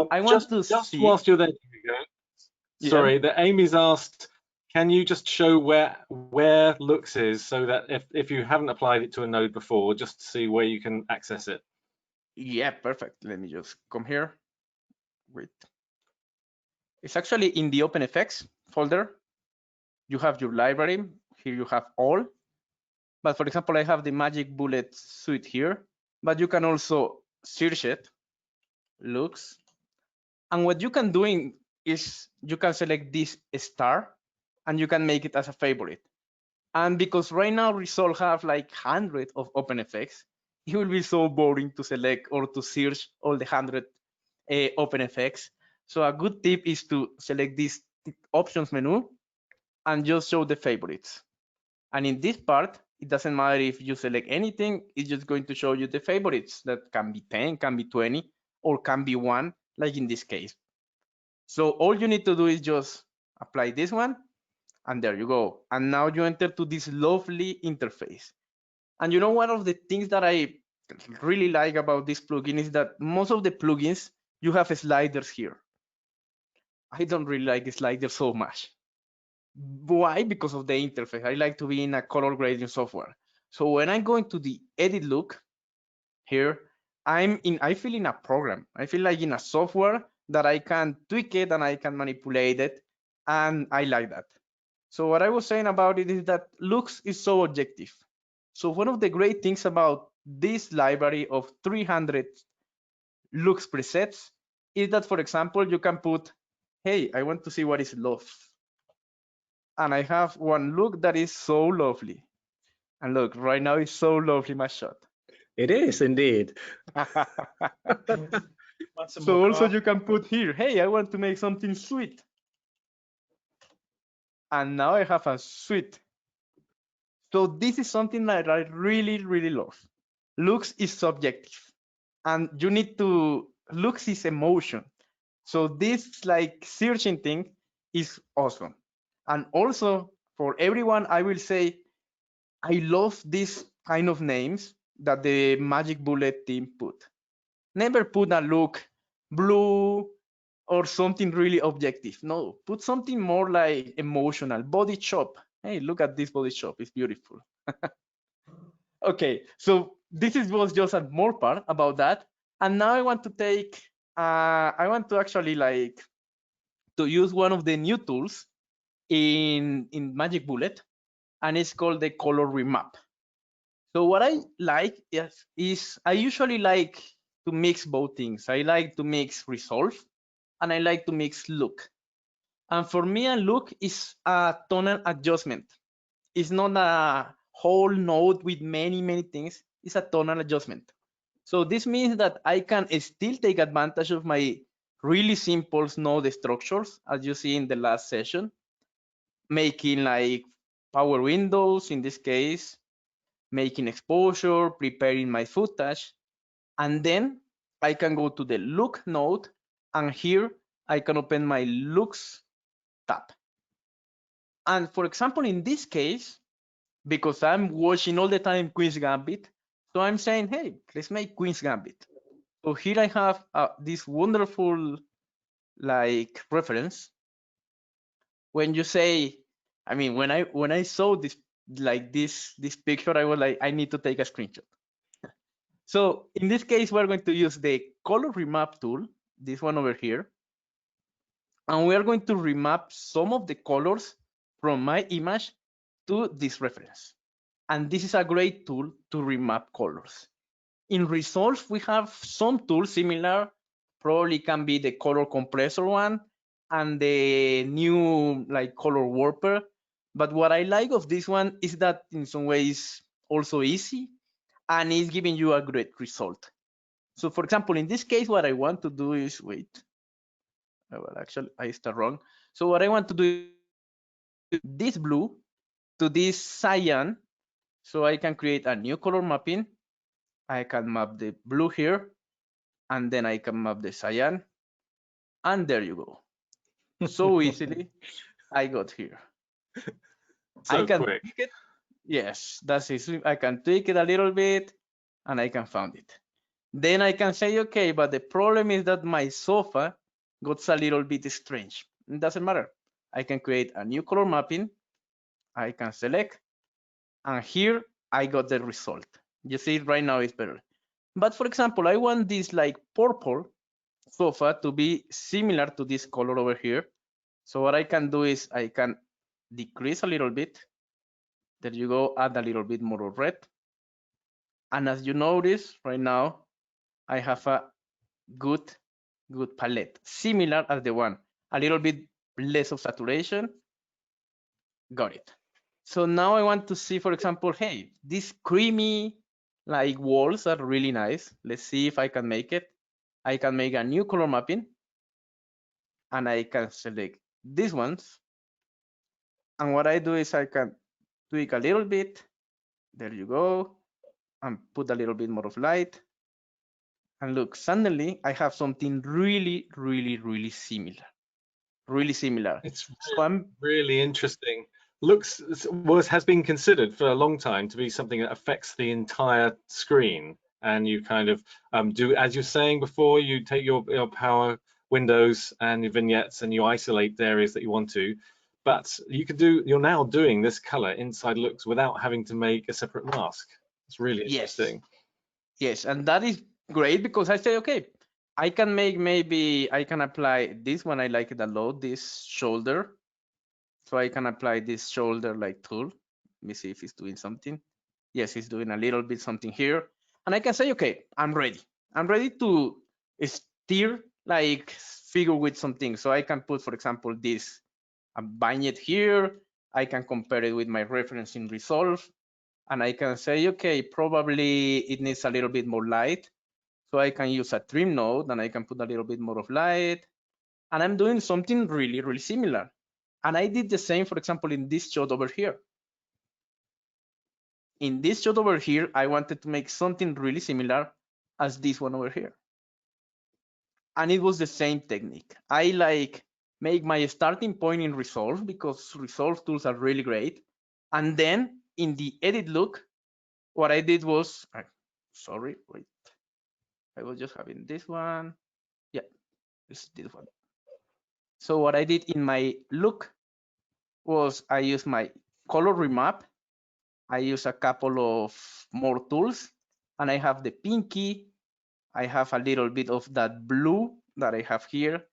I want to just see. Whilst you're there, Diego, sorry, Yeah. Amy's asked, can you just show where looks is, so that if you haven't applied it to a node before, just to see where you can access it. Yeah, perfect. Let me just come here. Wait. It's actually in the OpenFX folder. You have your library. Here you have all. But for example, I have the Magic Bullet suite here. But you can also search it, looks. And what you can do is you can select this star and you can make it as a favorite. And because right now Resolve have like hundreds of OpenFX, it will be so boring to select or to search all the 100 OpenFX. So a good tip is to select this options menu and just show the favorites. And in this part, it doesn't matter if you select anything, it's just going to show you the favorites that can be 10, can be 20, or can be 1, like in this case. So all you need to do is just apply this one, and there you go. And now you enter to this lovely interface. And you know, one of the things that I really like about this plugin is that most of the plugins, you have sliders here. I don't really like the sliders so much. Why? Because of the interface. I like to be in a color grading software. So when I go into the edit look here, I feel in a program. I feel like in a software that I can tweak it and I can manipulate it. And I like that. So what I was saying about it is that looks is so objective. So one of the great things about this library of 300 looks presets is that, for example, you can put, hey, I want to see what is love. And I have one look that is so lovely. And look, right now it's so lovely, my shot. It is indeed. Want some So more also coffee? you can put here, hey, I want to make something sweet. And now I have a sweet. So this is something that I really, really love. Looks is subjective. And you need to, looks is emotion. So this like searching thing is awesome. And also for everyone, I will say, I love this kind of names that the Magic Bullet team put. Never put a look blue or something really objective. No, put something more like emotional. Body shop. Hey, look at this body shop. It's beautiful. Okay, so was just a more part about that. And now I want to take, I want to actually like to use one of the new tools in Magic Bullet, and it's called the color remap. So what I like is I usually like to mix both things. I like to mix resolve and I like to mix look. And for me, a look is a tonal adjustment. It's not a whole node with many, many things. It's a tonal adjustment. So this means that I can still take advantage of my really simple node structures, as you see in the last session, making like power windows in this case, making exposure, preparing my footage, and then I can go to the look node, and here I can open my looks tab. And for example, in this case, because I'm watching all the time Queen's Gambit, so I'm saying, hey, let's make Queen's Gambit. So here I have this wonderful like reference. When you say, I mean, when I saw this like this picture, I was like, I need to take a screenshot. So in this case, we're going to use the color remap tool, this one over here, and we are going to remap some of the colors from my image to this reference. And this is a great tool to remap colors. In Resolve, we have some tools similar, probably can be the color compressor one and the new like color warper. But what I like of this one is that in some ways also easy and it's giving you a great result. So for example, in this case, what I want to do is, wait, well, actually I start wrong. So what I want to do is this blue to this cyan. So I can create a new color mapping. I can map the blue here, and then I can map the cyan. And there you go. So easily I got here. So I can quick. tweak it. Yes, that's it. I can tweak it a little bit and I can find it. Then I can say, okay, but the problem is that my sofa got a little bit strange. It doesn't matter. I can create a new color mapping. I can select, and here I got the result. You see right now it's better. But for example, I want this like purple sofa to be similar to this color over here. So what I can do is I can decrease a little bit. There you go, add a little bit more of red. And as you notice right now, I have a good palette, similar as the one, a little bit less of saturation. Got it. So now I want to see, for example, hey, these creamy like walls are really nice. Let's see if I can make it. I can make a new color mapping and I can select these ones. And what I do is I can tweak a little bit. There you go. And put a little bit more of light. And look, suddenly I have something really, really, really similar. Really similar. It's So I'm really interesting. Has been considered for a long time to be something that affects the entire screen. And you kind of do, as you're saying before, you take your power windows and your vignettes and you isolate the areas that you want to. But you're now doing this color inside looks without having to make a separate mask. It's really interesting. Yes, and that is great because I say, okay, I can make, maybe I can apply this one. I like it a lot, this shoulder. So I can apply this shoulder like tool. Let me see if it's doing something. Yes, it's doing a little bit something here. And I can say, okay, I'm ready. I'm ready to steer like figure with something. So I can put, for example, this vignette here. I can compare it with my reference in Resolve. And I can say, okay, probably it needs a little bit more light. So I can use a trim node and I can put a little bit more of light. And I'm doing something really, really similar. And I did the same, for example, in this shot over here. In this shot over here, I wanted to make something really similar as this one over here. And it was the same technique. I like make my starting point in Resolve because Resolve tools are really great. And then in the edit look, what I did was, sorry, wait. I was just having this one. Yeah, this one. So what I did in my look was I used my color remap. I use a couple of more tools, and I have the pinky. I have a little bit of that blue that I have here.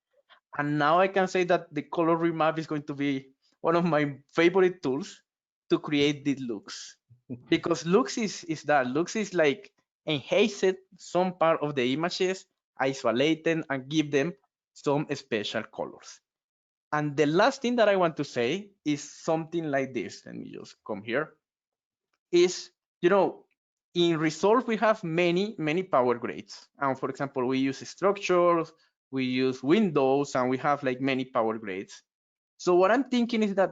And now I can say that the color remap is going to be one of my favorite tools to create these looks. Because looks is that. Looks is like enhance some part of the images, isolate them, and give them some special colors. And the last thing that I want to say is something like this. Let me just come here. Is, in Resolve, we have many power grades. And for example, we use structures, we use windows, and we have like many power grades. So what I'm thinking is that,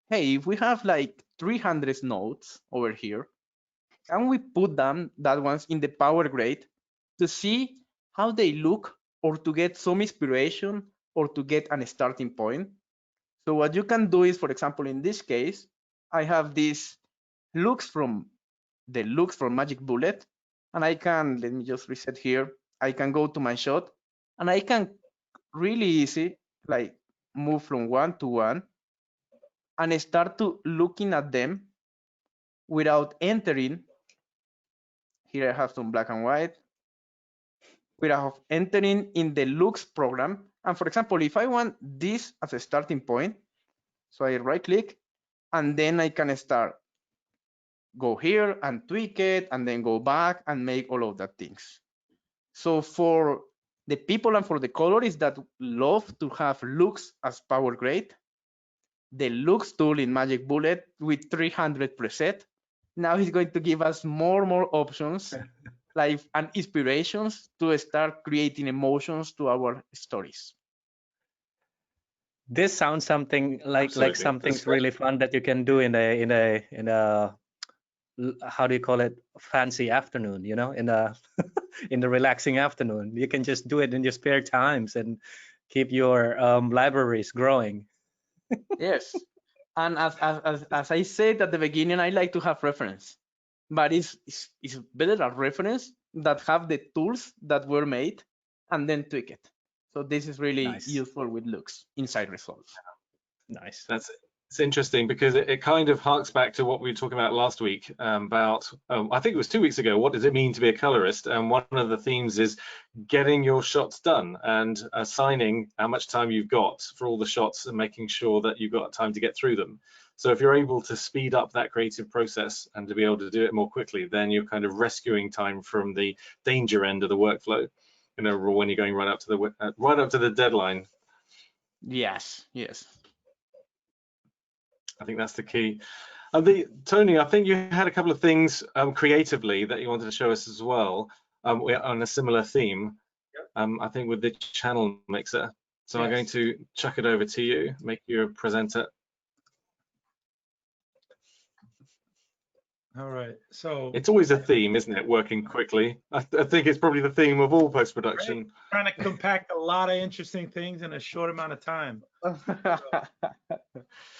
hey, if we have like 300 nodes over here, can we put them, that ones, in the power grade to see how they look or to get some inspiration or to get a starting point? So what you can do is, for example, in this case, I have these looks from Magic Bullet, and I can, let me just reset here. I can go to my shot and I can really easy like move from one to one and start to looking at them without entering. Here I have some black and white. Without entering in the looks program. And for example, if I want this as a starting point, so I right click and then I can start, go here and tweak it and then go back and make all of that things. So for the people and for the colorists that love to have looks as power grade, the looks tool in Magic Bullet with 300 preset, now is going to give us more options like and inspirations to start creating emotions to our stories. This sounds something like Absolutely. something That's really fun that you can do in a how do you call it, fancy afternoon, in a in the relaxing afternoon. You can just do it in your spare times and keep your libraries growing. Yes, and as I said at the beginning, I like to have reference, but it's better a reference that have the tools that were made and then tweak it. So this is really Nice. useful with looks inside Resolve. Nice. It's interesting because it kind of harks back to what we were talking about last week about, I think it was 2 weeks ago, what does it mean to be a colorist? And one of the themes is getting your shots done and assigning how much time you've got for all the shots and making sure that you've got time to get through them. So if you're able to speed up that creative process and to be able to do it more quickly, then you're kind of rescuing time from the danger end of the workflow, when you're going right up to the deadline. Yes. I think that's the key. Tony, I think you had a couple of things creatively that you wanted to show us as well on a similar theme. Yep. I think with the channel mixer. So yes. I'm going to chuck it over to you, make you a presenter. All right. So it's always a theme, isn't it? Working quickly. I think it's probably the theme of all post-production. Right. Trying to compact a lot of interesting things in a short amount of time. All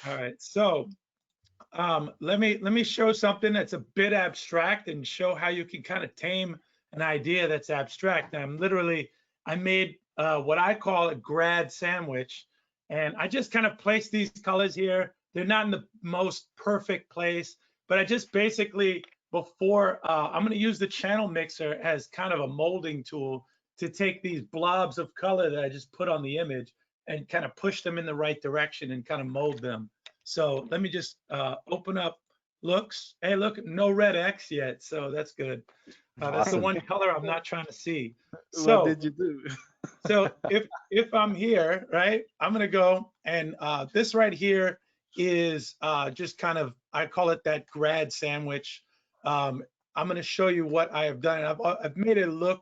right. So let me show something that's a bit abstract and show how you can kind of tame an idea that's abstract. I made what I call a grad sandwich, and I just kind of place these colors here. They're not in the most perfect place, but I just basically, before I'm going to use the channel mixer as kind of a molding tool to take these blobs of color that I just put on the image and kind of push them in the right direction and kind of mold them. So let me just open up looks. Hey, look, no red X yet, so that's good. That's the one color I'm not trying to see. So what did you do? So if I'm here, right, I'm gonna go and this right here is just kind of, I call it that grad sandwich. I'm gonna show you what I have done. I've made it look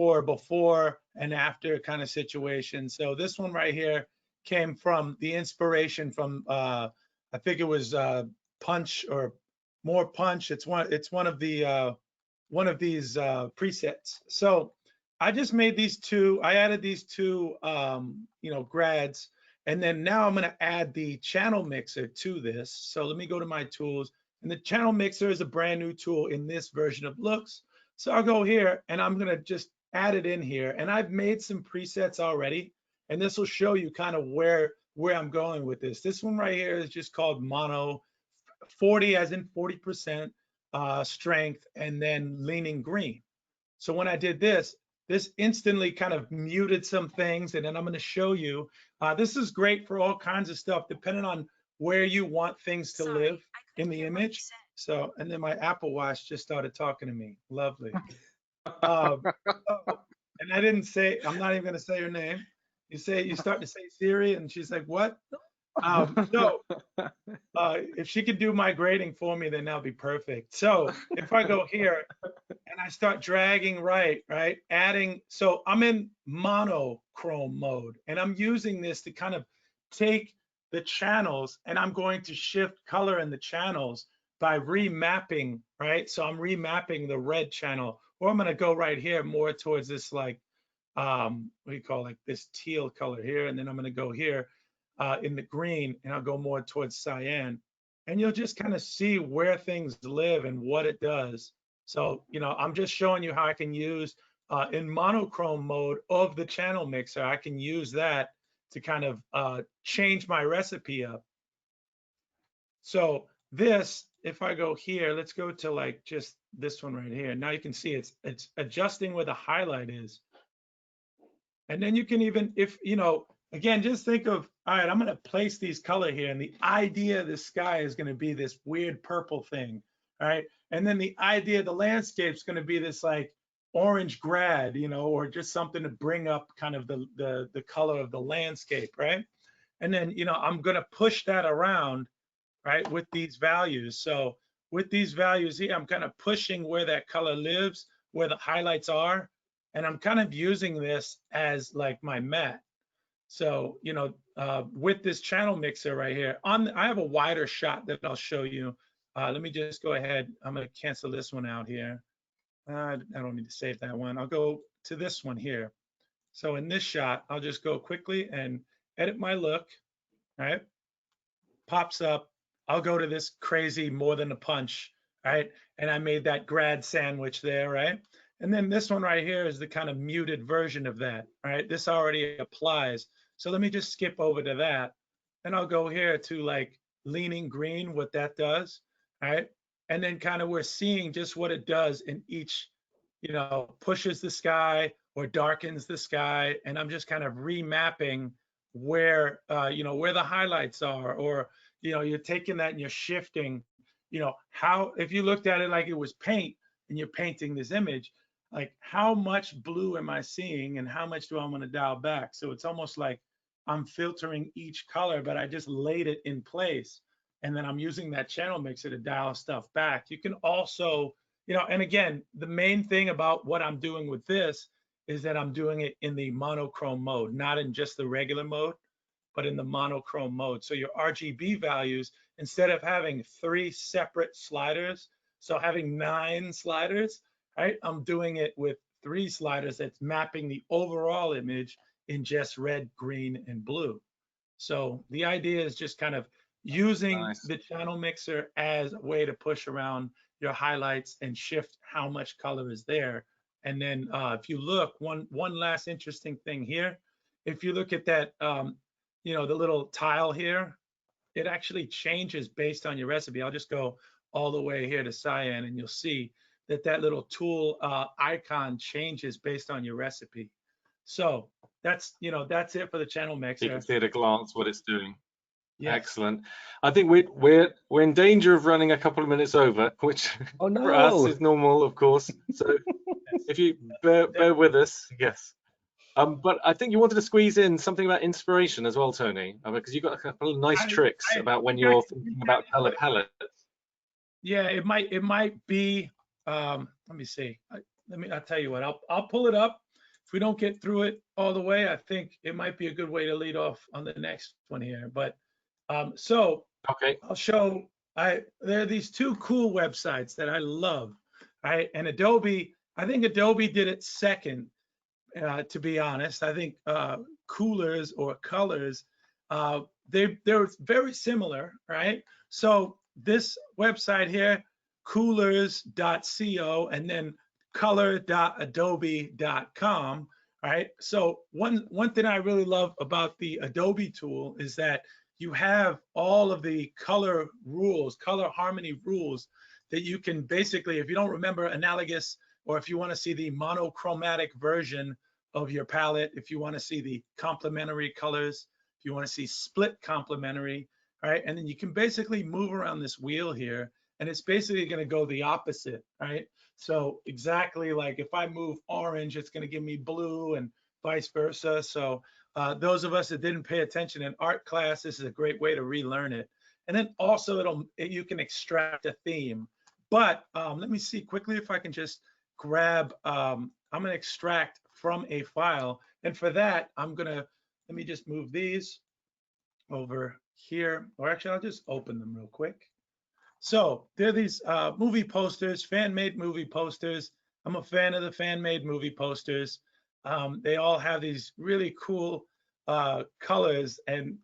for a before and after kind of situation. So this one right here came from the inspiration from I think it was Punch or More Punch. It's one of these presets. So I just made these two. I added these two grads, and then now I'm going to add the channel mixer to this. So let me go to my tools, and the channel mixer is a brand new tool in this version of Looks. So I'll go here and I'm going to just add it in here, and I've made some presets already, and this will show you kind of where I'm going with this. This one right here is just called mono, 40 as in 40% strength, and then leaning green. So when I did this instantly kind of muted some things, and then I'm going to show you. This is great for all kinds of stuff, depending on where you want things to live in the image. So, and then my Apple Watch just started talking to me. Lovely. And I didn't say, I'm not even going to say her name. You start to say Siri, and she's like, what? If she could do my grading for me, then that'll be perfect. So if I go here and I start dragging right, adding, so I'm in monochrome mode, and I'm using this to kind of take the channels, and I'm going to shift color in the channels by remapping, right? So I'm remapping the red channel, or I'm going to go right here more towards this, like, what do you call, like this teal color here, and then I'm going to go here in the green, and I'll go more towards cyan, and you'll just kind of see where things live and what it does. So, I'm just showing you how I can use in monochrome mode of the channel mixer. I can use that to kind of change my recipe up. So this, if I go here, let's go to like just this one right here. Now you can see it's adjusting where the highlight is. And then you can even, if, again, just think of, all right, I'm going to place these color here, and the idea of the sky is going to be this weird purple thing, all right? And then the idea of the landscape is going to be this like orange grad, or just something to bring up kind of the color of the landscape, right? And then, I'm going to push that around, right, with these values. So with these values here, I'm kind of pushing where that color lives, where the highlights are, and I'm kind of using this as like my mat. So, with this channel mixer right here, I have a wider shot that I'll show you. Let me just go ahead. I'm going to cancel this one out here. I don't need to save that one. I'll go to this one here. So in this shot, I'll just go quickly and edit my look, right? Pops up. I'll go to this crazy more than a punch, right? And I made that grad sandwich there, right? And then this one right here is the kind of muted version of that, right? This already applies. So let me just skip over to that. And I'll go here to like leaning green, what that does, right? And then kind of we're seeing just what it does in each, pushes the sky or darkens the sky. And I'm just kind of remapping where, where the highlights are, or, you're taking that and you're shifting, how, if you looked at it like it was paint and you're painting this image, like how much blue am I seeing and how much do I want to dial back? So it's almost like I'm filtering each color, but I just laid it in place. And then I'm using that channel mixer to dial stuff back. You can also, and again, the main thing about what I'm doing with this is that I'm doing it in the monochrome mode, not in just the regular mode, but in the monochrome mode. So your RGB values, instead of having 3 separate sliders, so having 9 sliders, right? I'm doing it with 3 sliders that's mapping the overall image in just red, green, and blue. So the idea is just kind of using the channel mixer as a way to push around your highlights and shift how much color is there. And then if you look, one last interesting thing here, if you look at that, the little tile here, it actually changes based on your recipe. I'll just go all the way here to cyan, and you'll see that little tool icon changes based on your recipe. So that's it for the channel mixer. You can see at a glance what it's doing. Yes. Excellent. I think we're in danger of running a couple of minutes over, which for us is normal, of course. So if you bear with us, yes. But I think you wanted to squeeze in something about inspiration as well, Tony, because you've got a couple of nice tricks about when you're thinking about color palettes. Yeah, it might be. Let me see. I'll tell you what. I'll pull it up. if we don't get through it all the way, I think it might be a good way to lead off on the next one here. But so Okay. I'll show. There are these two cool websites that I love, right? And Adobe, I think Adobe did it second, to be honest. I think Coolers or Colors, they're very similar, right? So this website here, coolers.co, and then color.adobe.com, right? So one thing I really love about the Adobe tool is that you have all of the color rules, color harmony rules that you can basically, if you don't remember analogous, or if you want to see the monochromatic version of your palette, if you want to see the complementary colors, if you want to see split complementary, right? And then you can basically move around this wheel here, and it's basically going to go the opposite, right? So exactly like if I move orange, it's going to give me blue and vice versa. So those of us that didn't pay attention in art class, this is a great way to relearn it. And then also you can extract a theme. But let me see quickly if I can just grab, I'm going to extract from a file. And for that, let me just move these over here, or actually I'll just open them real quick. So there are these movie posters, fan-made movie posters. I'm a fan of the fan-made movie posters. They all have these really cool colors, and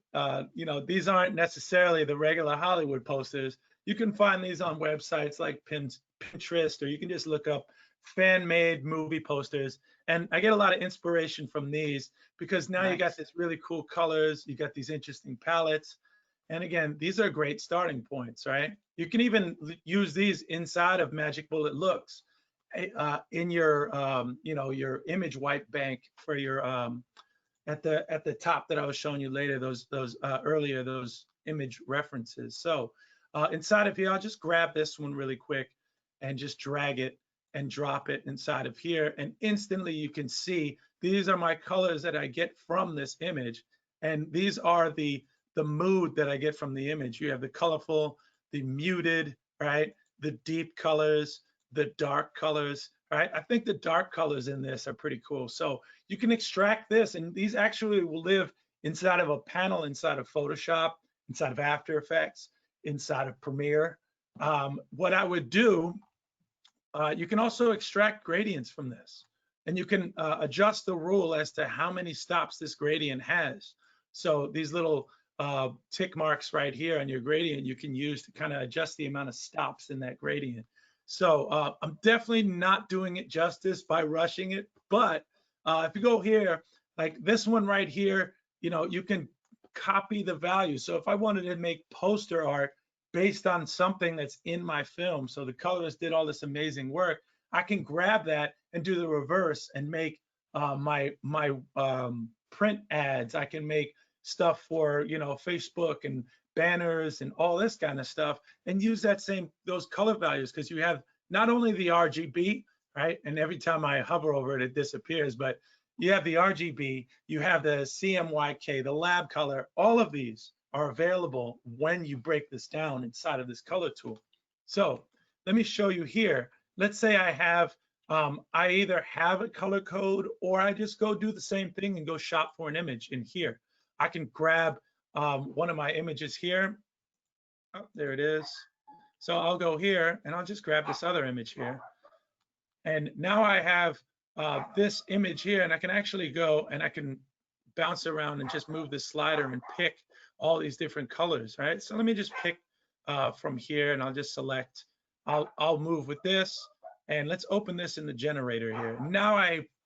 these aren't necessarily the regular Hollywood posters. You can find these on websites like Pinterest, or you can just look up fan-made movie posters. And I get a lot of inspiration from these because now you got this really cool colors, you got these interesting palettes. And again, these are great starting points, right? You can even use these inside of Magic Bullet Looks in your, your image wipe bank for your, at the top that I was showing you later, those earlier, those image references. So inside of here, I'll just grab this one really quick and just drag it and drop it inside of here. And instantly you can see, these are my colors that I get from this image. And these are the mood that I get from the image. You have the colorful, the muted, right? The deep colors, the dark colors, right? I think the dark colors in this are pretty cool. So you can extract this, and these actually will live inside of a panel, inside of Photoshop, inside of After Effects, inside of Premiere. What I would do, you can also extract gradients from this, and you can adjust the rule as to how many stops this gradient has. So these little tick marks right here on your gradient, you can use to kind of adjust the amount of stops in that gradient. So I'm definitely not doing it justice by rushing it, but if you go here, like this one right here, you can copy the value. So if I wanted to make poster art based on something that's in my film, so the colorist did all this amazing work, I can grab that and do the reverse and make my print ads. I can make stuff for Facebook and banners and all this kind of stuff, and use those color values, because you have not only the RGB, right? And every time I hover over it, it disappears, but you have the RGB, you have the CMYK, the lab color. All of these are available when you break this down inside of this color tool. So let me show you here. Let's say I have, I either have a color code, or I just go do the same thing and go shop for an image in here. I can grab one of my images here. Oh, there it is. So I'll go here and I'll just grab this other image here. And now I have this image here, and I can actually go and I can bounce around and just move this slider and pick all these different colors, right? So let me just pick from here, and I'll just select, I'll move with this, and let's open this in the generator here. Now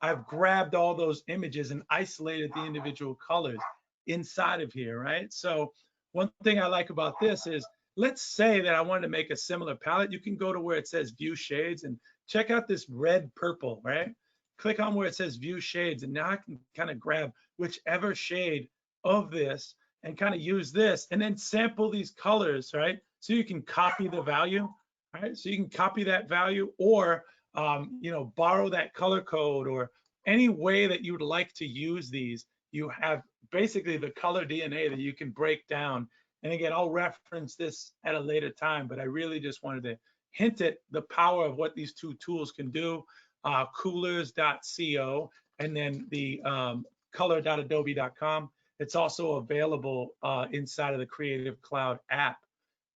I've grabbed all those images and isolated the individual colors inside of here, right? So one thing I like about this is, let's say that I wanted to make a similar palette. You can go to where it says view shades and check out this red purple, right? Click on where it says view shades, and now I can kind of grab whichever shade of this and kind of use this and then sample these colors, right? So you can copy the value, right? So you can copy that value, or borrow that color code, or any way that you would like to use these. You have basically the color DNA that you can break down. And again, I'll reference this at a later time, but I really just wanted to hint at the power of what these two tools can do. Coolers.co and then the color.adobe.com. It's also available inside of the Creative Cloud app.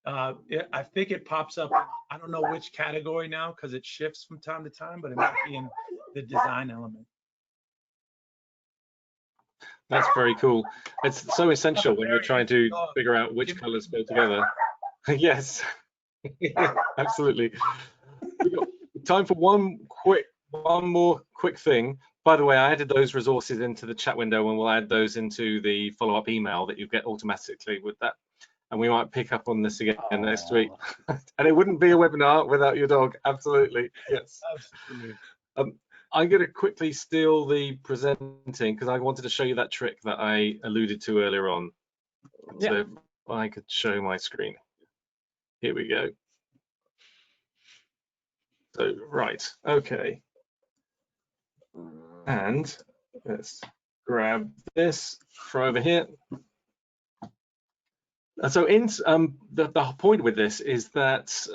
I think it pops up, I don't know which category now because it shifts from time to time, but it might be in the design element. That's very cool. It's so essential when you're trying to figure out which colors go together. Yes, absolutely. We've got time for one more quick thing. By the way, I added those resources into the chat window, and we'll add those into the follow-up email that you get automatically with that. And we might pick up on this again next week. And it wouldn't be a webinar without your dog. Absolutely, yes. Absolutely. I'm going to quickly steal the presenting because I wanted to show you that trick that I alluded to earlier on. Yeah. So if I could show my screen. Here we go. So, right, okay. And let's grab this from over here. And so the point with this is that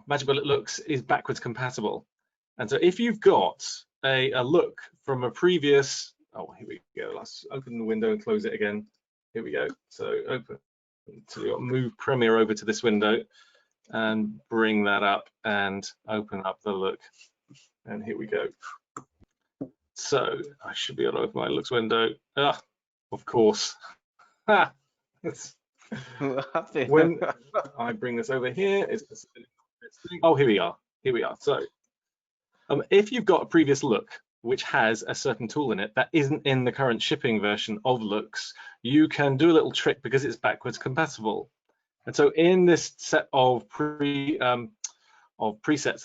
Magic Bullet Looks is backwards compatible. And so if you've got a look from a previous, oh, here we go, let's open the window and close it again. Here we go. So open, so you've got to move Premiere over to this window and bring that up and open up the look. And here we go. So I should be able to open my looks window. Ah, of course. Ha! When I bring this over here, it's, oh, here we are. Here we are. So if you've got a previous look which has a certain tool in it that isn't in the current shipping version of looks, you can do a little trick because it's backwards compatible. And so in this set of presets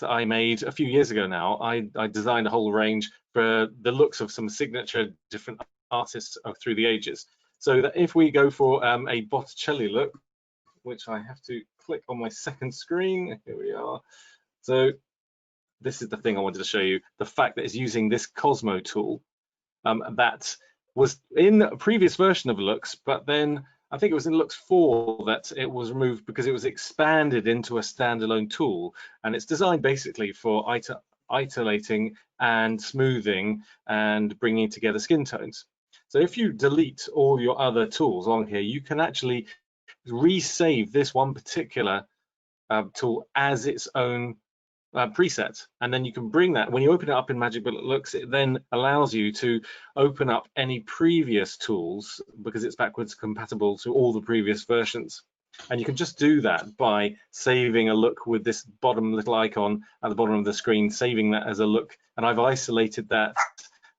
that I made a few years ago now, I designed a whole range for the looks of some signature different artists through the ages. So that if we go for a Botticelli look, which I have to click on my second screen, here we are. So this is the thing I wanted to show you, the fact that it's using this Cosmo tool that was in a previous version of Looks, but then I think it was in Looks 4 that it was removed because it was expanded into a standalone tool, and it's designed basically for iterating and smoothing and bringing together skin tones. So if you delete all your other tools on here, you can actually resave this one particular tool as its own preset, and then you can bring that when you open it up in Magic Bullet Looks. It then allows you to open up any previous tools because it's backwards compatible to all the previous versions. And you can just do that by saving a look with this bottom little icon at the bottom of the screen, saving that as a look. And I've isolated that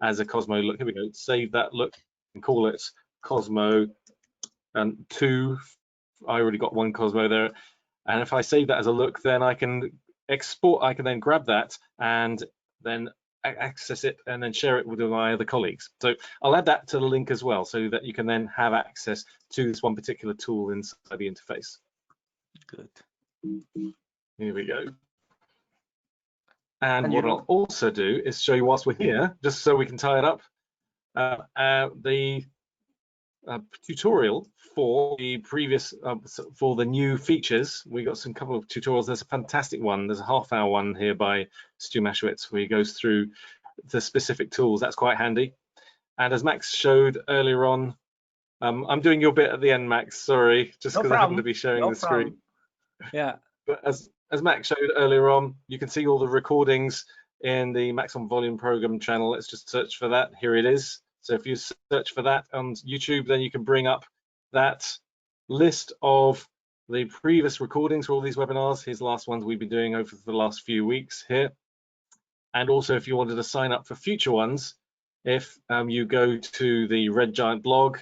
as a Cosmo look. Here we go. Save that look and call it Cosmo 2. I already got one Cosmo there. And if I save that as a look, then I can export, I can then grab that and then access it and then share it with my other colleagues. So I'll add that to the link as well so that you can then have access to this one particular tool inside the interface. Good. Here we go. And what I'll also do is show you whilst we're here, just so we can tie it up, the tutorial for the previous for the new features. We got some couple of tutorials. There's a fantastic one, there's a half-hour one here by Stu Mashowitz where he goes through the specific tools. That's quite handy. And as Max showed earlier on, I'm doing your bit at the end, Max, sorry, just because I happen to be sharing the screen. Yeah, but as Max showed earlier on, you can see all the recordings in the Maxon Volume Program channel. Let's just search for that. Here it is. So if you search for that on YouTube, then you can bring up that list of the previous recordings for all these webinars. Here's the last ones we've been doing over the last few weeks here. And also, if you wanted to sign up for future ones, if you go to the Red Giant blog,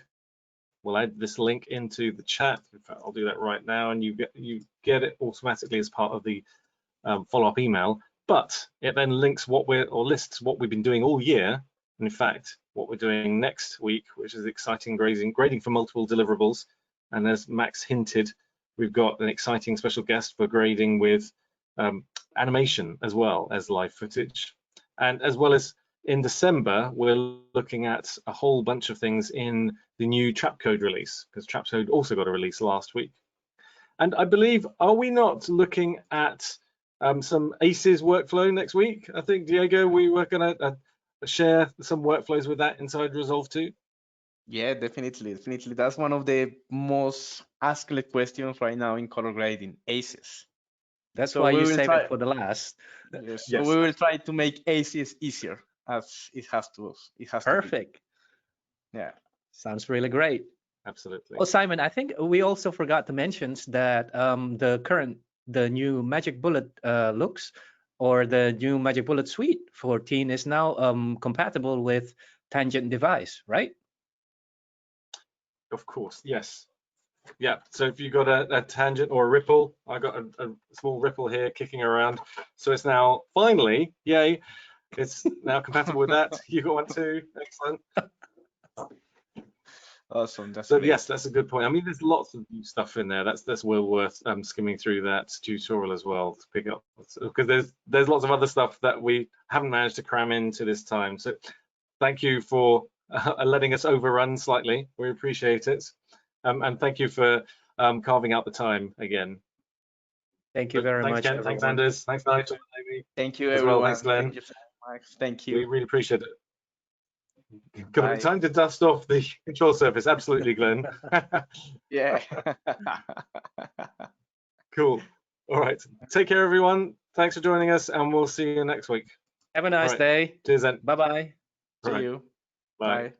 we'll add this link into the chat. In fact, I'll do that right now, and you get it automatically as part of the follow-up email. But it then links lists what we've been doing all year. And in fact, what we're doing next week, which is exciting grading for multiple deliverables. And as Max hinted, we've got an exciting special guest for grading with animation as well as live footage. And as well as in December, we're looking at a whole bunch of things in the new Trapcode release, because Trapcode also got a release last week. And I believe, are we not looking at some ACES workflow next week? I think, Diego, we were going to share some workflows with that inside Resolve too? Yeah, definitely. That's one of the most asked questions right now in color grading, ACEs. That's So why we you will save try. it for the last. Yes, so Yes. we will try to make ACEs easier as it has to. It has to be. Perfect. Yeah. Sounds really great. Absolutely. Oh, Simon, I think we also forgot to mention that the new Magic Bullet looks, or the new Magic Bullet suite 14 is now compatible with tangent device, right? Of course, yes. Yeah, so if you've got a tangent or a ripple, I got a small ripple here kicking around. So it's now finally, yay, it's now compatible with that. You got one too, excellent. Awesome. That's So great. yes, that's a good point. I mean, there's lots of new stuff in there. That's well worth skimming through that tutorial as well to pick up, because there's lots of other stuff that we haven't managed to cram into this time. So thank you for letting us overrun slightly. We appreciate it. And thank you for carving out the time again. Thank you very Thanks much, again. everyone. Thanks, Anders. Thanks, Nigel. Thank you, As well. everyone. Thanks, Glenn. Thank you so much. Thank We you. really appreciate it. Bye. Time to dust off the control surface. Absolutely, Glenn. Yeah. Cool. All right. Take care, everyone. Thanks for joining us, and we'll see you next week. Have a nice right. day. Cheers then. Bye-bye. See All right. you. Bye. Bye.